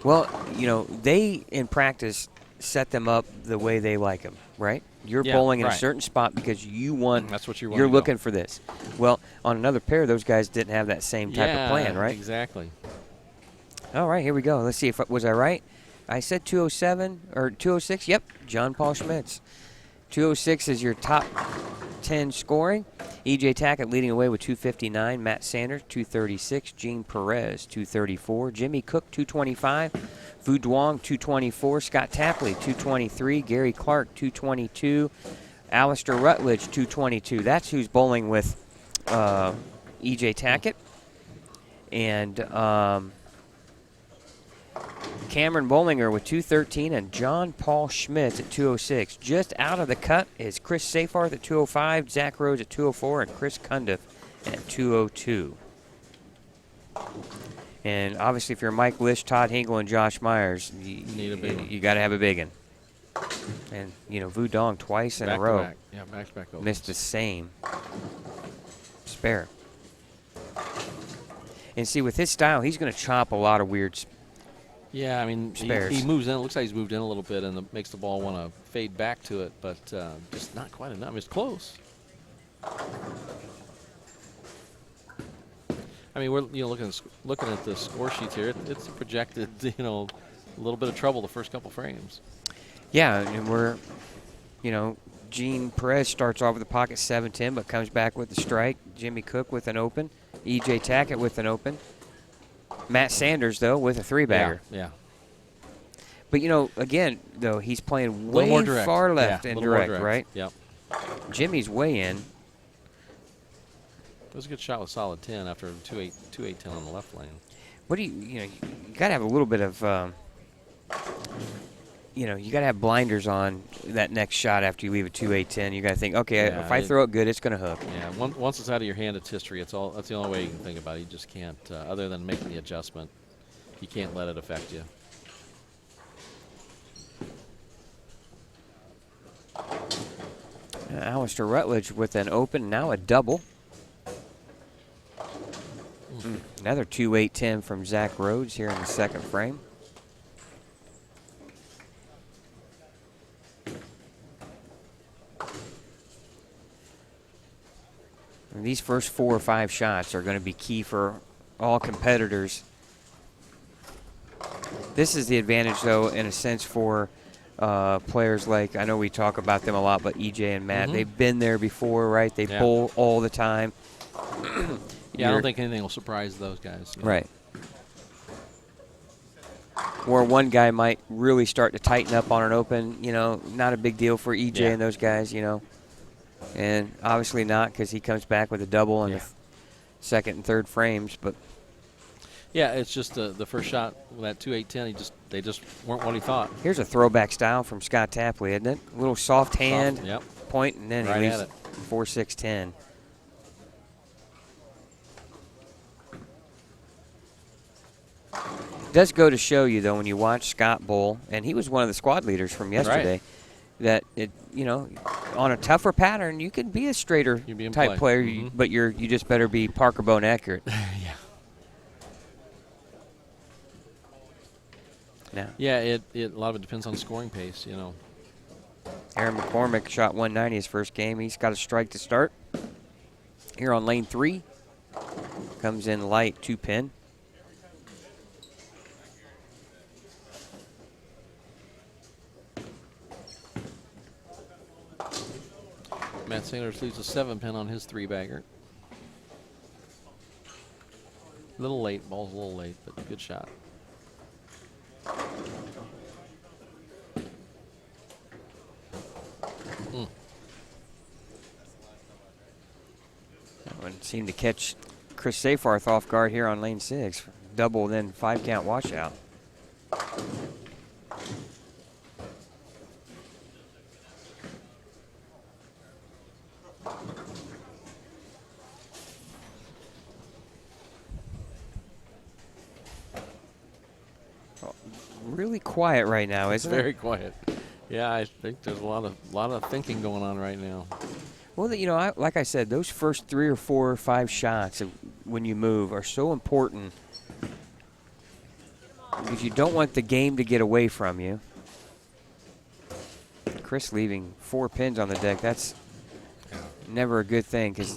Well, you know, they in practice set them up the way they like them, right? You're bowling in a certain spot because you want. That's what you want. You're looking for this. Well, on another pair, those guys didn't have that same type of plan, right? Exactly. All right, here we go. Let's see if was I right. I said 207 or 206. Yep, John Paul Schmitz. 206 is your top 10 scoring. E.J. Tackett leading away with 259. Matt Sanders, 236. Gene Perez, 234. Jimmy Cook, 225. Vu Duong, 224. Scott Tapley, 223. Gary Clark, 222. Alistair Rutledge, 222. That's who's bowling with E.J. Tackett. And Cameron Bollinger with 213 and John Paul Schmitz at 206. Just out of the cut is Chris Safarth at 205, Zach Rhodes at 204, and Chris Cundiff at 202. And obviously, if you're Mike Lish, Todd Hinkle, and Josh Myers, you got to have a big one. And, you know, Vu Dong twice in a row. Back. Yeah, back-to-back opens. Missed the same spare. And see, with his style, he's going to chop a lot of weird Yeah, I mean, he moves in. It looks like he's moved in a little bit and makes the ball want to fade back to it, but just not quite enough. I mean, it's close. I mean, we're looking at the score sheets here. It's projected, you know, a little bit of trouble the first couple frames. Yeah, and we're, you know, Gene Perez starts off with the pocket 7-10, but comes back with the strike. Jimmy Cook with an open. E.J. Tackett with an open. Matt Sanders, though, with a 3-bagger. Yeah. But, you know, again, though, he's playing way far left and direct, right? Yep. Jimmy's way in. It was a good shot with solid 10 after 2.810 on the left lane. What do you got to have a little bit of, you got to have blinders on that next shot after you leave a 2.810. You got to think, okay, if I throw it good, it's going to hook. Yeah, once it's out of your hand, it's history. That's the only way you can think about it. You just can't, other than making the adjustment, you can't let it affect you. Alistair Rutledge with an open, now a double. Another 2.810 from Zach Rhodes here in the second frame. And these first 4 or 5 shots are going to be key for all competitors. This is the advantage, though, in a sense for players like, I know we talk about them a lot, but EJ and Matt, they've been there before, right? They bowl all the time. Yeah, I don't think anything will surprise those guys. Right. Where one guy might really start to tighten up on an open, not a big deal for EJ and those guys, And obviously not, because he comes back with a double in the second and third frames. But Yeah, it's just the first shot with that 2-8-10. They just weren't what he thought. Here's a throwback style from Scott Tapley, isn't it? A little soft hand, Yep. point, and then Right he leaves at it. 4-6-10. Does go to show you, though, when you watch Scott bowl, and he was one of the squad leaders from yesterday, that on a tougher pattern, you can be a straighter type player, but you just better be Parker Bone accurate. Yeah. Now, Yeah, a lot of it depends on scoring pace, Aaron McCormick shot 190 his first game. He's got a strike to start. Here on lane 3, comes in light 2-pin. Matt Sanders leaves a 7-pin on his 3-bagger. A little late, ball's a little late, but good shot. That one seemed to catch Chris Safarth off guard here on lane 6. Double, then 5-count washout. Really quiet right now, isn't it? Very quiet. Yeah, I think there's a lot of thinking going on right now. Well, like I said, those first 3 or 4 or 5 shots when you move are so important because you don't want the game to get away from you. Chris leaving 4 pins on the deck, that's never a good thing. And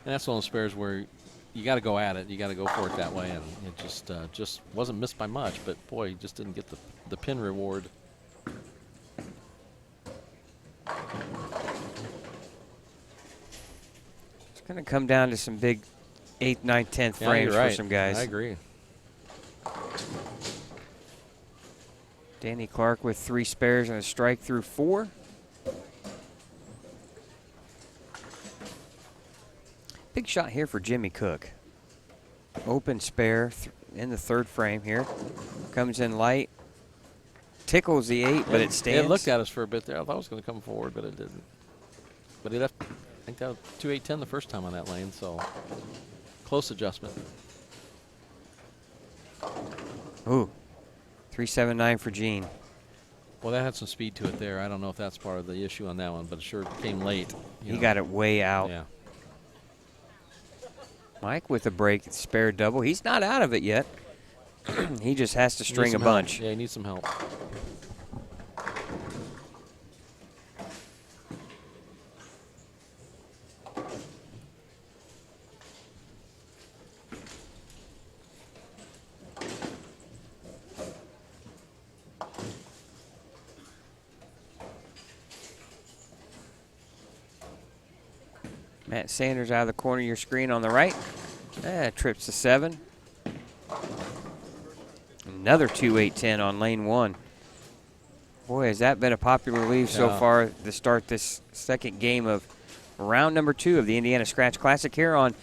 that's one of those spares where you got to go at it. You got to go for it that way, and it just wasn't missed by much. But boy, he just didn't get the pin reward. It's going to come down to some big 8th, 9th, 10th frames for some guys. I agree. Danny Clark with 3 spares and a strike through 4. Big shot here for Jimmy Cook. Open spare in the 3rd frame here. Comes in light. Tickles the 8, but it stands. It looked at us for a bit there. I thought it was going to come forward, but it didn't. But he left, I think that was 2-8-10 the first time on that lane, so close adjustment. Ooh, 3-7-9 for Gene. Well, that had some speed to it there. I don't know if that's part of the issue on that one, but it sure came late. He got it way out. Yeah. Mike with a break, spare double. He's not out of it yet. He just has to string a bunch. Help. Yeah, he needs some help. Matt Sanders out of the corner of your screen on the right. Trips to 7. Another 2-8-10 on lane 1. Boy, has that been a popular leave so far to start this second game of round number 2 of the Indiana Scratch Classic here on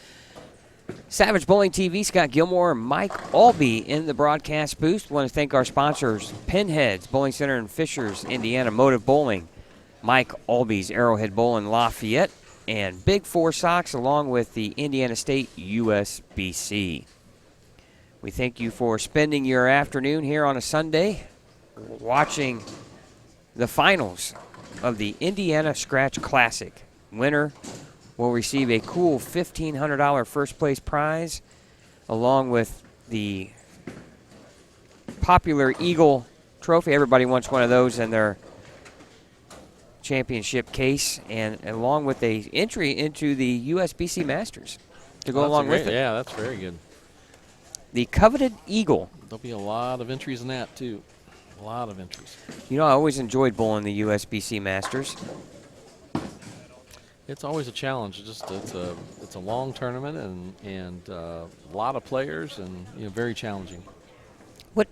Savage Bowling TV. Scott Gilmore and Mike Aulby in the broadcast booth. Want to thank our sponsors, Pinheads, Bowling Center in Fishers, Indiana, Motive Bowling, Mike Aulby's Arrowhead Bowl in Lafayette, and Big 4 Sox, along with the Indiana State USBC. We thank you for spending your afternoon here on a Sunday watching the finals of the Indiana Scratch Classic. Winner will receive a cool $1,500 first place prize, along with the popular Eagle trophy. Everybody wants one of those in their championship case, and along with a entry into the USBC Masters to go along with it. Yeah, that's very good. The coveted Eagle. There'll be a lot of entries in that too. A lot of entries. I always enjoyed bowling the USBC Masters. It's always a challenge. It's a long tournament and a lot of players and very challenging. What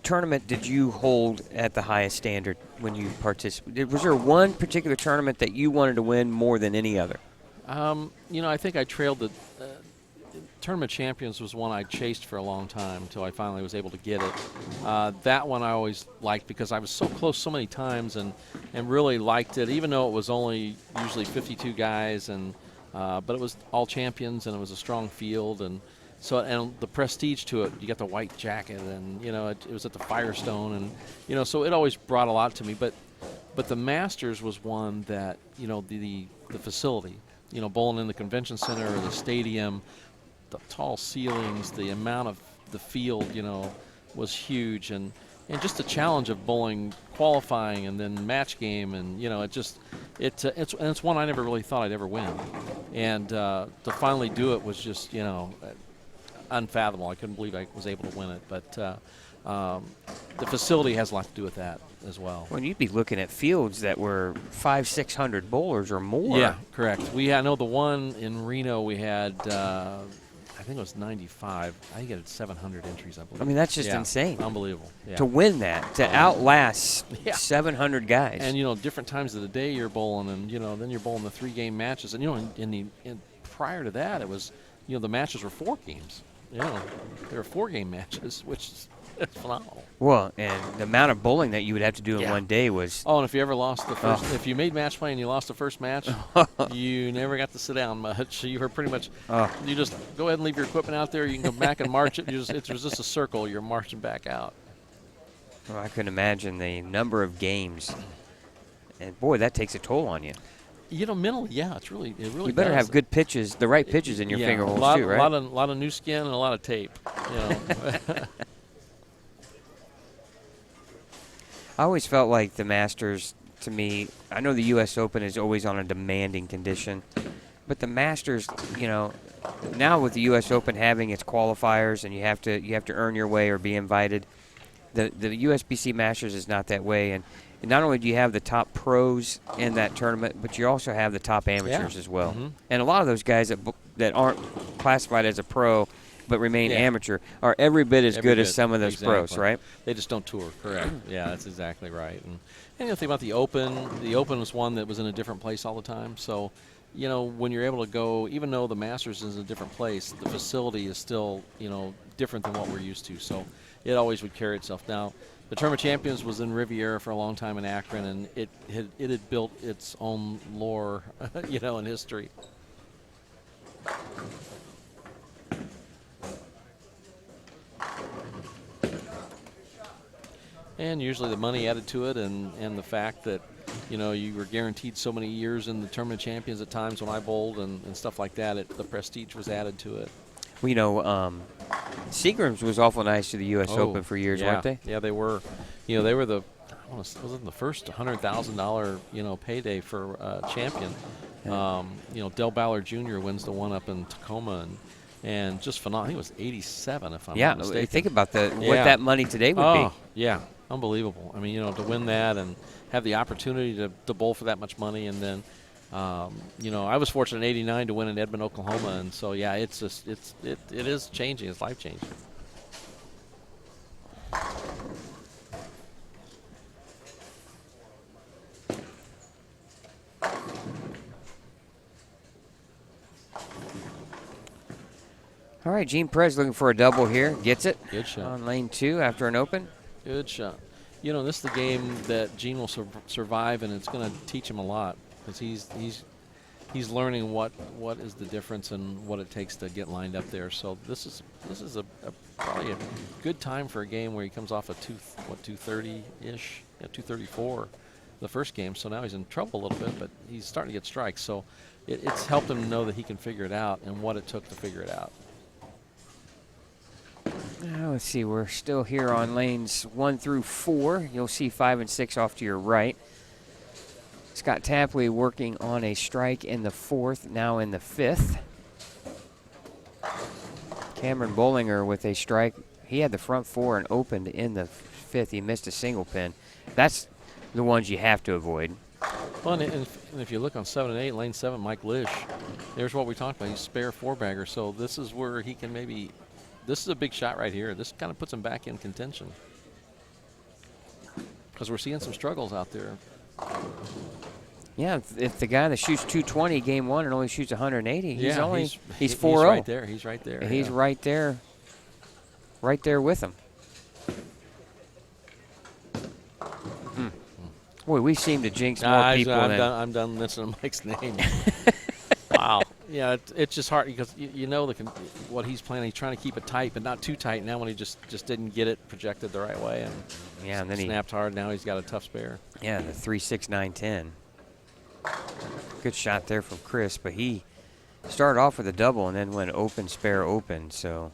tournament did you hold at the highest standard when you participated? Was there one particular tournament that you wanted to win more than any other? I think I trailed Tournament Champions was one I chased for a long time until I finally was able to get it. That one I always liked because I was so close so many times and really liked it, even though it was only usually 52 guys, but it was all champions and it was a strong field, and the prestige to it. You got the white jacket, and it was at the Firestone, and so it always brought a lot to me. But the Masters was one that the facility, bowling in the convention center or the stadium, the tall ceilings, the amount of the field, was huge, and just the challenge of bowling, qualifying, and then match game, and it's one I never really thought I'd ever win, and to finally do it was just unfathomable. I couldn't believe I was able to win it, but the facility has a lot to do with that as well. Well, you'd be looking at fields that were 500-600 bowlers or more. Yeah, correct. I know the one in Reno we had. I think it was 95. I think it had 700 entries, I believe. I mean, that's just insane. Unbelievable. Yeah. To win that, to outlast 700 guys. And, different times of the day you're bowling, and, then you're bowling the 3-game matches. And, prior to that, it was, the matches were 4 games. There were 4-game matches, which is phenomenal. Well, and the amount of bowling that you would have to do in one day was... Oh, and if you ever lost the first... If you made match play and you lost the first match, you never got to sit down much. You were pretty much... You just go ahead and leave your equipment out there. You can go back and march it. It was just a circle. You're marching back out. Well, I couldn't imagine the number of games. And, boy, that takes a toll on you. Mentally, yeah, it really You better have good pitches, the right pitches in your finger holes, too, right? A lot of new skin and a lot of tape, I always felt like the Masters, to me, I know the U.S. Open is always on a demanding condition, but the Masters, now with the U.S. Open having its qualifiers and you have to earn your way or be invited, the USBC Masters is not that way. And not only do you have the top pros in that tournament, but you also have the top amateurs as well. Mm-hmm. And a lot of those guys that aren't classified as a pro but remain amateur are every bit as good as some of those pros, right? They just don't tour, correct. Yeah, that's exactly right. And the thing about the Open was one that was in a different place all the time. So, when you're able to go, even though the Masters is in a different place, the facility is still, different than what we're used to. So it always would carry itself. Now, the Tournament Champions was in Riviera for a long time in Akron, and it had built its own lore, and history. And usually the money added to it, and the fact that, you were guaranteed so many years in the Tournament Champions at times when I bowled and stuff like that, the prestige was added to it. Well, Seagram's was awful nice to the U.S. Open for years, weren't they? Yeah, they were. They were was it the first $100,000, payday for champion. Yeah. Del Ballard Jr. wins the one up in Tacoma, and just phenomenal. He was 87, if I'm not mistaken. Yeah, think about what that money today would be. Yeah, unbelievable. I mean, to win that and have the opportunity to bowl for that much money, and then, I was fortunate in '89 to win in Edmond, Oklahoma, and so yeah, it is changing. It's life changing. All right, Gene Perez looking for a double here. Gets it. Good shot. On lane 2 after an open. Good shot. This is the game that Gene will survive, and it's going to teach him a lot because he's learning what is the difference and what it takes to get lined up there. So this is probably a good time for a game where he comes off a 230-ish, 234 the first game. So now he's in trouble a little bit, but he's starting to get strikes. So it's helped him know that he can figure it out and what it took to figure it out. Now let's see, we're still here on lanes 1 through 4. You'll see 5 and 6 off to your right. Scott Tapley working on a strike in the 4th, now in the 5th. Cameron Bollinger with a strike. He had the front 4 and opened in the 5th. He missed a single pin. That's the ones you have to avoid. Well, and if you look on 7 and 8, lane 7, Mike Lish, there's what we talked about. He's spare 4-bagger, so this is where he can maybe. This is a big shot right here. This kind of puts him back in contention because we're seeing some struggles out there. Yeah, if the guy that shoots 220 game 1 and only shoots 180, he's 4-0. He's right there. He's right there. He's right there with him. Boy, we seem to jinx more people than... I'm done mentioning Mike's name. Wow. Yeah, it's just hard because you know what he's planning. He's trying to keep it tight, but not too tight. Now when he just didn't get it projected the right way and then he snapped hard. Now he's got a tough spare. Yeah, the 3-6-9-10. Good shot there from Chris, but he started off with a double and then went open, spare, open. So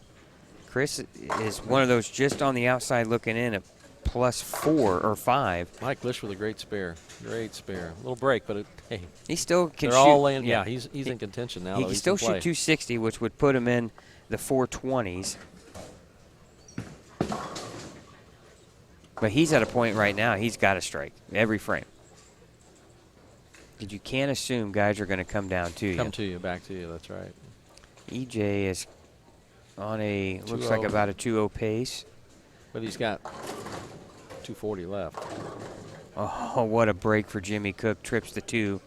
Chris is one of those just on the outside looking in at +4 or 5. Mike Lish with a great spare. Great spare. A little break, but hey. He still can shoot. They're all laying. Yeah, he's in contention now. He can still shoot 260, which would put him in the 420s. But he's at a point right now, he's got to strike every frame. You can't assume guys are going to come down to you. Back to you, that's right. EJ is on looks like about a 2-0 pace. But he's got 240 left. Oh, what a break for Jimmy Cook. Trips the 2.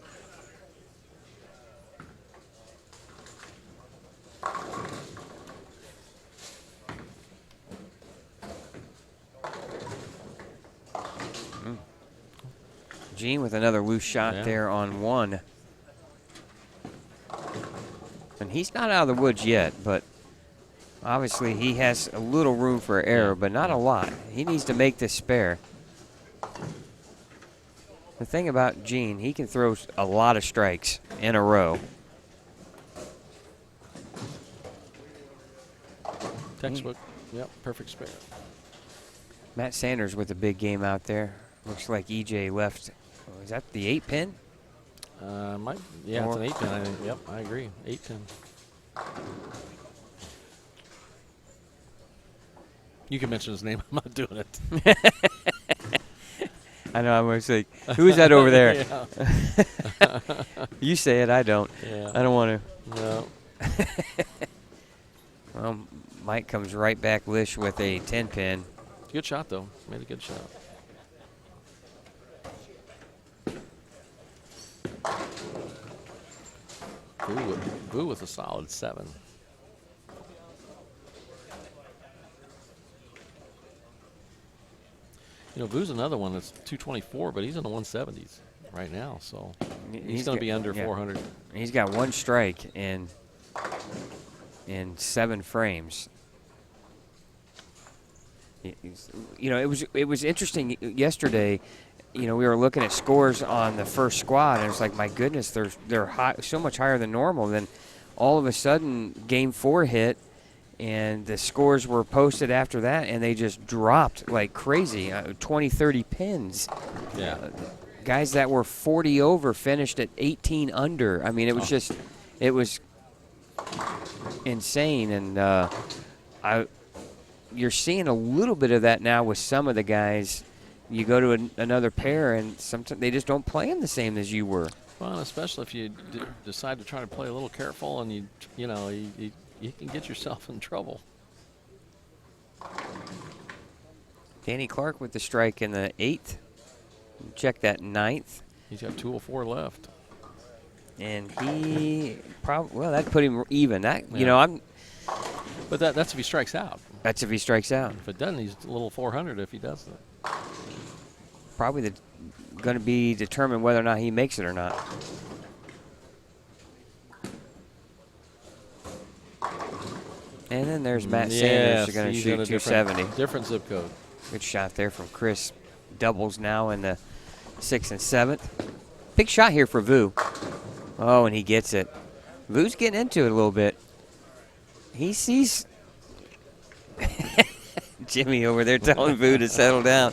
Gene with another loose shot there on 1. And he's not out of the woods yet, but obviously he has a little room for error, but not a lot. He needs to make this spare. The thing about Gene, he can throw a lot of strikes in a row. Textbook. Yep, perfect spare. Matt Sanders with a big game out there. Looks like EJ left. Is that the 8-pin? It's an 8-pin, I think. Yep, I agree. 8-pin. You can mention his name. I'm not doing it. I know. I'm always like, who is that over there? You say it. I don't. Yeah. I don't want to. No. Well, Mike comes right back Lish with a 10-pin. Good shot, though. Made a good shot. Boo with a solid 7. You know, Boo's another one that's 224, but he's in the 170s right now, so he's going to be under 400. He's got 1 strike in 7 frames. You know, it was interesting yesterday. You know, we were looking at scores on the first squad, and it's like, my goodness, they're high, so much higher than normal. Then all of a sudden, Game 4 hit, and the scores were posted after that, and they just dropped like crazy, 20, 30 pins. Yeah. Guys that were 40 over finished at 18 under. I mean, it was it was insane, and you're seeing a little bit of that now with some of the guys. You go to another pair, and sometimes they just don't play them the same as you were. Well, especially if you decide to try to play a little careful, and you can get yourself in trouble. Danny Clark with the strike in the 8th. Check that 9th. He's got 204 left. And he that put him even. You know, But that's if he strikes out. That's if he strikes out. If it doesn't, he's a little 400 if he does that. Probably going to be determined whether or not he makes it or not. And then there's Matt Sanders who's going to shoot 270. Different zip code. Good shot there from Chris. Doubles now in the 6th and 7th. Big shot here for Vu. Oh, and he gets it. Vu's getting into it a little bit. He sees Jimmy over there telling Vu to settle down.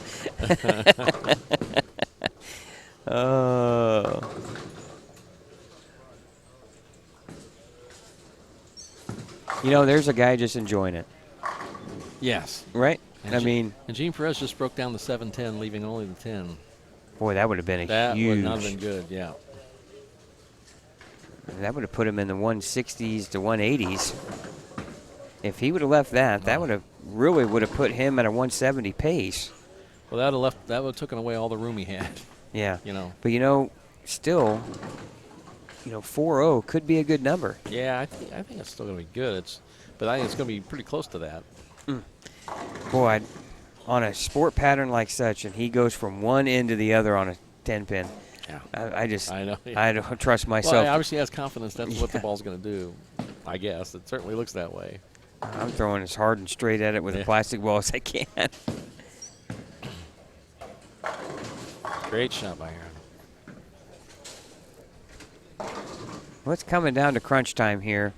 Oh. You know, there's a guy just enjoying it. Yes. Right? And Gene Perez just broke down the 7-10, leaving only the 10. Boy, that would have been huge. That would not have been good, yeah. That would have put him in the 160s to 180s. If he would have left that would have put him at a 170 pace. Well, that would have taken away all the room he had. Yeah. You know. But you know, still, 4-0 could be a good number. Yeah, I think it's still going to be good. But I think it's going to be pretty close to that. Boy, on a sport pattern like such, and he goes from one end to the other on a 10-pin. Yeah. I know. I don't trust myself. Well, he obviously has confidence that's what the ball's going to do. I guess it certainly looks that way. I'm throwing as hard and straight at it with a plastic ball as I can. Great shot by Aaron. Well, it's coming down to crunch time here.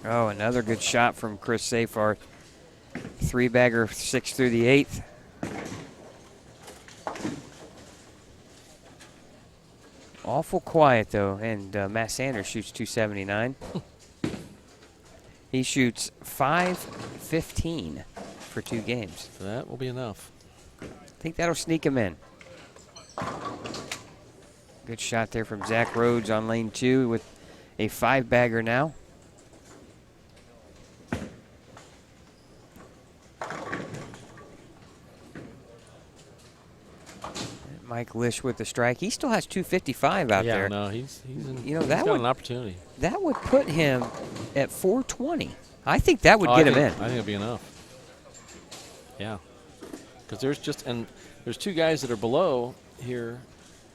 Oh, another good shot from Chris Seyfarth. 3-bagger, 6 through the 8th. Awful quiet, though, and Matt Sanders shoots 279. He shoots 5-15 for 2 games. So that will be enough. I think that'll sneak him in. Good shot there from Zach Rhodes on lane 2 with a 5-bagger now. Mike Lish with the strike. He still has 255 out there. Yeah, no, he's that got would an opportunity. That would put him at 420. I think that would get him in. I think it'll be enough. Yeah, because there's 2 guys that are below here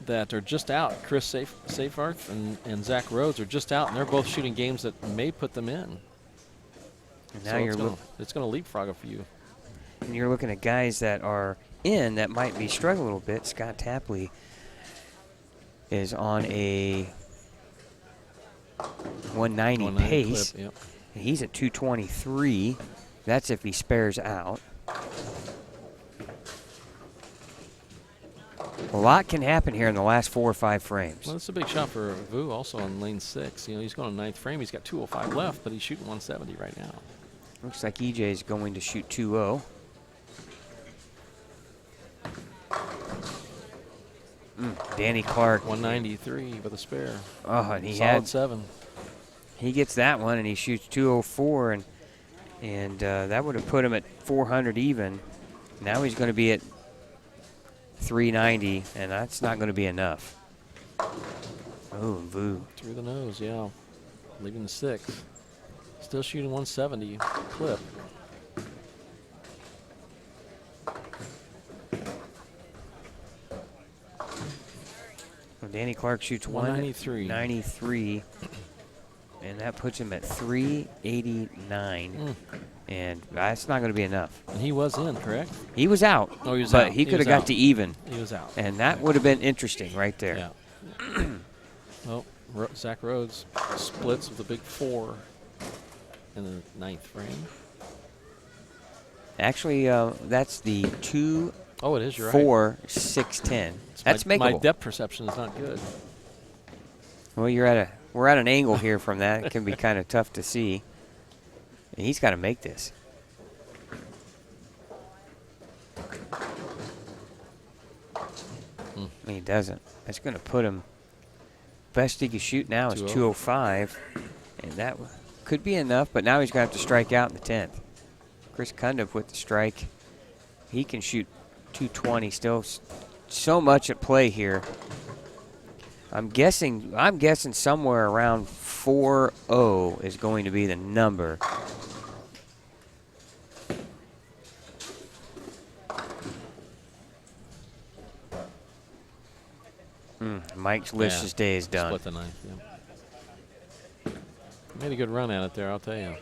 that are just out. Chris Seyfarth and Zach Rhodes are just out, and they're both shooting games that may put them in. And now it's going to leapfrog a few. And you're looking at guys that are in that might be struggling a little bit. Scott Tapley is on a 190 pace. Clip, yep. He's at 223. That's if he spares out. A lot can happen here in the last 4 or 5 frames. Well, it's a big shot for Vu also on lane 6. He's going on 9th frame. He's got 205 left, but he's shooting 170 right now. Looks like EJ is going to shoot 2-0. Danny Clark. 193 with a spare. Oh, and he Solid had 7. He gets that one, and he shoots 204, and that would have put him at 400 even. Now he's going to be at 390, and that's not going to be enough. Oh, Vu. Through the nose, yeah. Leaving the 6. Still shooting 170 clip. Well, Danny Clark shoots 193, and that puts him at 389. And that's not going to be enough. And he was in, correct? He was out. Oh, he was but out. He could have got to even. He was out. And that would have been interesting right there. Yeah. Well, Zach Rhodes splits with a big 4 in the 9th frame. Actually, that's the 2. Oh, it is. You're 4, 6, 10. That's makeable. My depth perception is not good. Well, we're at an angle here from that. It can be kind of tough to see. And he's got to make this. He doesn't. That's going to put him. Best he can shoot now is 205, and that could be enough. But now he's going to have to strike out in the 10th. Chris Cundiff with the strike. He can shoot 220 still. So much at play here. I'm guessing somewhere around 4-0 is going to be the number. Mike's Lish's day is done. Split the 9th, yeah. Made a good run at it there, I'll tell you.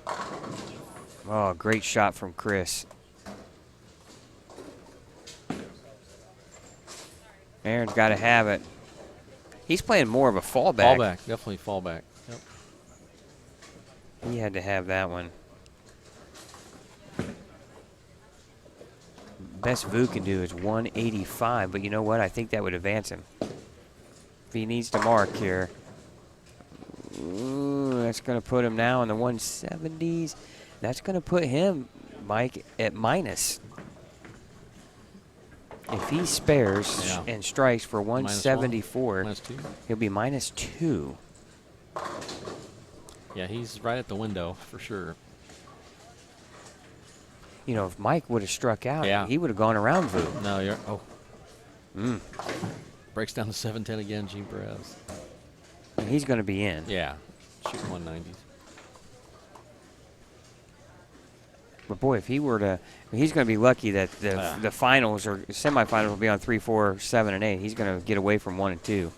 Oh, great shot from Chris. Aaron's got to have it. He's playing more of a fallback. Fallback, definitely fallback. Yep. He had to have that one. Best Vu can do is 185, but you know what? I think that would advance him. If he needs to mark here. Ooh, that's going to put him now in the 170s. That's going to put him, Mike, at minus. If he spares and strikes for 174, he'll be -2. Yeah, he's right at the window for sure. You know, if Mike would have struck out, Yeah. he would have gone around Vu. No, you're. Oh. Breaks down to 7-10 again, Gene Perez. And he's going to be in. Yeah. Shooting 190s. But boy, if he were to, he's going to be lucky that the finals or semifinals will be on 3, 4, 7, and 8. He's going to get away from 1 and 2.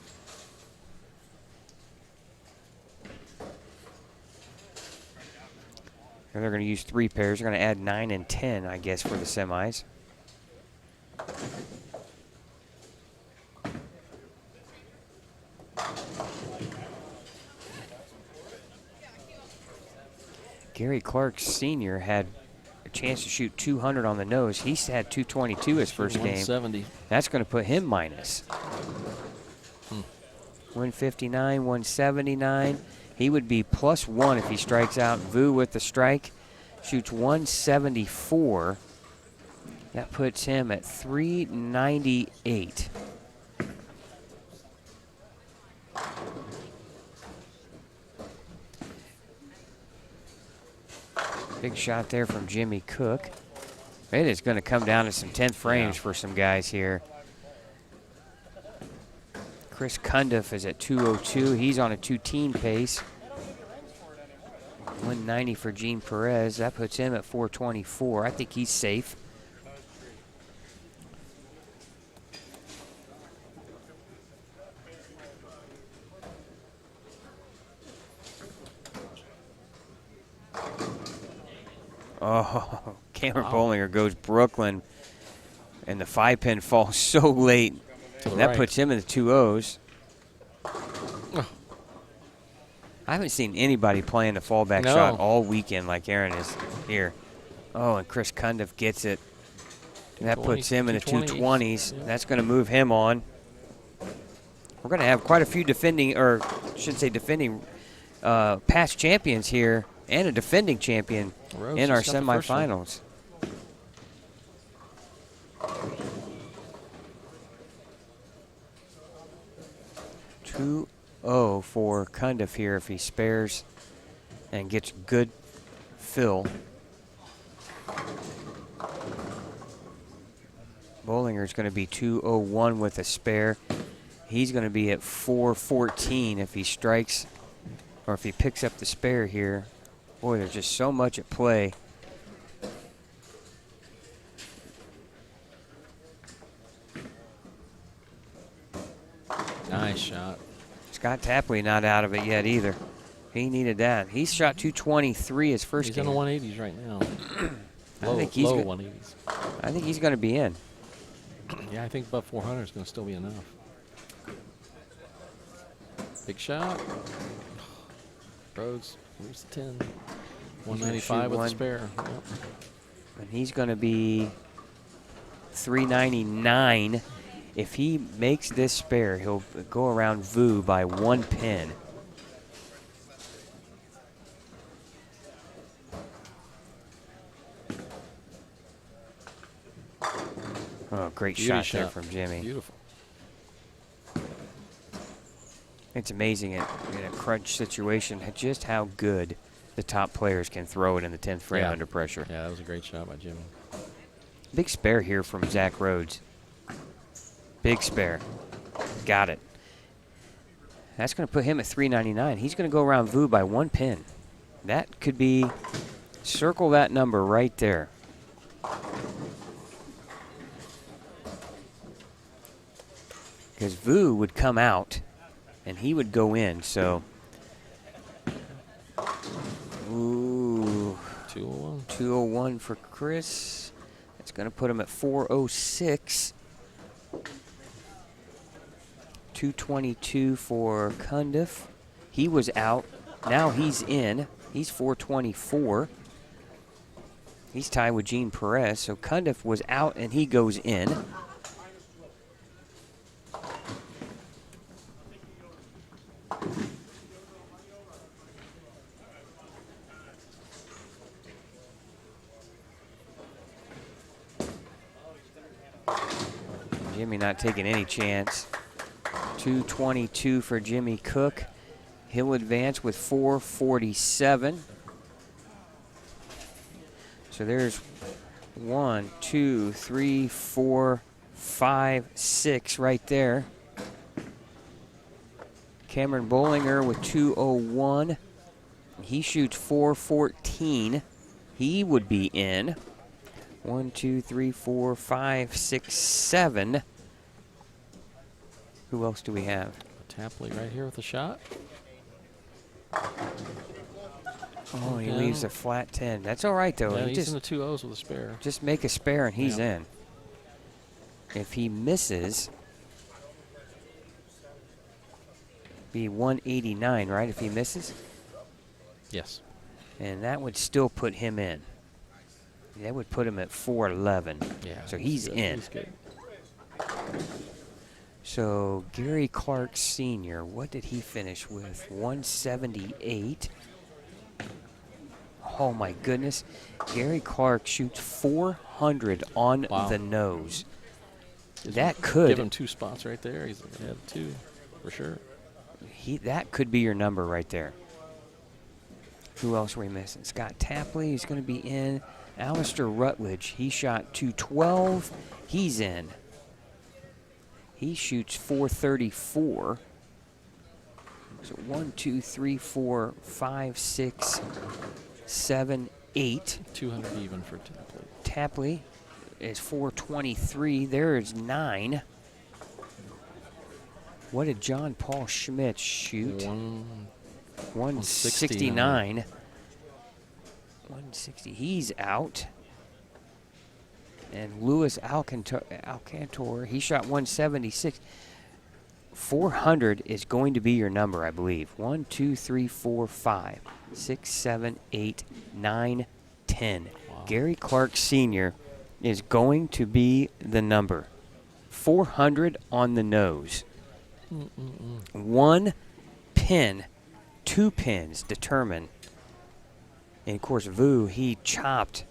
And they're going to use 3 pairs. They're going to add 9 and 10, I guess, for the semis. Gary Clark Sr. had a chance to shoot 200 on the nose. He's had 222 his first game. 170. That's going to put him minus. 159, 179. He would be +1 if he strikes out. Vu with the strike shoots 174. That puts him at 398. Big shot there from Jimmy Cook. It is going to come down to some 10th frames for some guys here. Chris Cundiff is at 202. He's on a 2-teen pace. 190 for Gene Perez. That puts him at 424. I think he's safe. Oh, Cameron Bollinger goes Brooklyn, and the 5-pin falls so late. That puts him in the 2-0s. I haven't seen anybody playing the fallback shot all weekend like Aaron is here. Oh, and Chris Cundiff gets it. That puts him in the 220s. Yeah. That's going to move him on. We're going to have quite a few defending, or I should say defending, past champions here and a defending champion in our semifinals. 2-0 for Cundiff here if he spares and gets good fill. Bollinger's going to be 201 with a spare. He's going to be at 414 if he strikes or if he picks up the spare here. Boy, there's just so much at play. Nice shot. Scott Tapley not out of it yet either. He needed that. He's shot 223 his first game. He's in the 180s right now. low 180s. I think he's going to be in. Yeah, I think above 400 is going to still be enough. Big shot. Rhodes moves to 10. 195 with a spare. Yep. And he's going to be 399. If he makes this spare, he'll go around Vu by 1 pin. Oh, great shot there from Jimmy. Beautiful. It's amazing in a crunch situation just how good the top players can throw it in the 10th frame under pressure. Yeah, that was a great shot by Jimmy. Big spare here from Zach Rhodes. Big spare. Got it. That's going to put him at 399. He's going to go around Vu by 1 pin. That could be, circle that number right there. Because Vu would come out and he would go in, so. Ooh. 201. 201 for Chris. That's going to put him at 406. 222 for Cundiff. He was out. Now he's in. He's 424. He's tied with Gene Perez. So Cundiff was out and he goes in. Jimmy not taking any chance. 222 for Jimmy Cook. He'll advance with 447. So there's 1, 2, 3, 4, 5, 6 right there. Cameron Bollinger with 201. He shoots 414. He would be in. 1, 2, 3, 4, 5, 6, 7. Who else do we have? Tapley right here with a shot. Oh, he leaves a flat 10. That's all right, though. Yeah, he he's just in the 2-0s with a spare. Just make a spare, and he's Yeah. in. If he misses, be 189, right, if he misses? Yes. And that would still put him in. That would put him at 411. Yeah. So he's good. in. He's good. So Gary Clark Sr., what did he finish with? 178. Oh, my goodness. Gary Clark shoots 400 on the nose. That could. Give him 2 spots right there. He's ahead 2 for sure. That could be your number right there. Who else are we missing? Scott Tapley is going to be in. Alistair Rutledge, he shot 212. He's in. He shoots 434. So 1, 2, 3, 4, 5, 6, 7, 8. 200 even for Tapley. Tapley is 423. There is 9. What did John Paul Schmidt shoot? 169. 160. He's out. And Louis Alcantor, he shot 176. 400 is going to be your number, I believe. 1, 2, 3, 4, 5, 6, 7, 8, 9, 10. Wow. Gary Clark Sr. is going to be the number. 400 on the nose. 1 pin, 2 pins determine. And of course, Vu, he chopped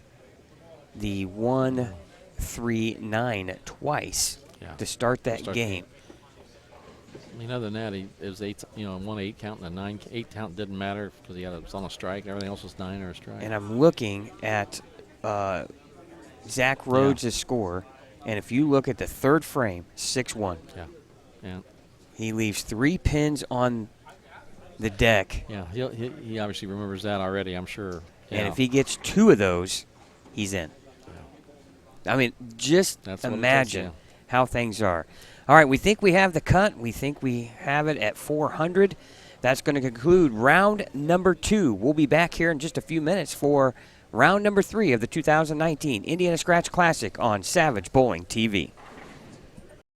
the 1-3-9 twice to start that game. I mean, other than that, it was 8. 1-8 count and a 9-8 count didn't matter because it was on a strike. Everything else was 9 or a strike. And I'm looking at Zach Rhodes' score, and if you look at the third frame, 6-1. Yeah. He leaves 3 pins on the deck. Yeah, he obviously remembers that already, I'm sure. Yeah. And if he gets 2 of those, he's in. Yeah. I mean, just imagine how things are. All right, we think we have the cut. We think we have it at 400. That's going to conclude round number 2. We'll be back here in just a few minutes for round number 3 of the 2019 Indiana Scratch Classic on Savage Bowling TV.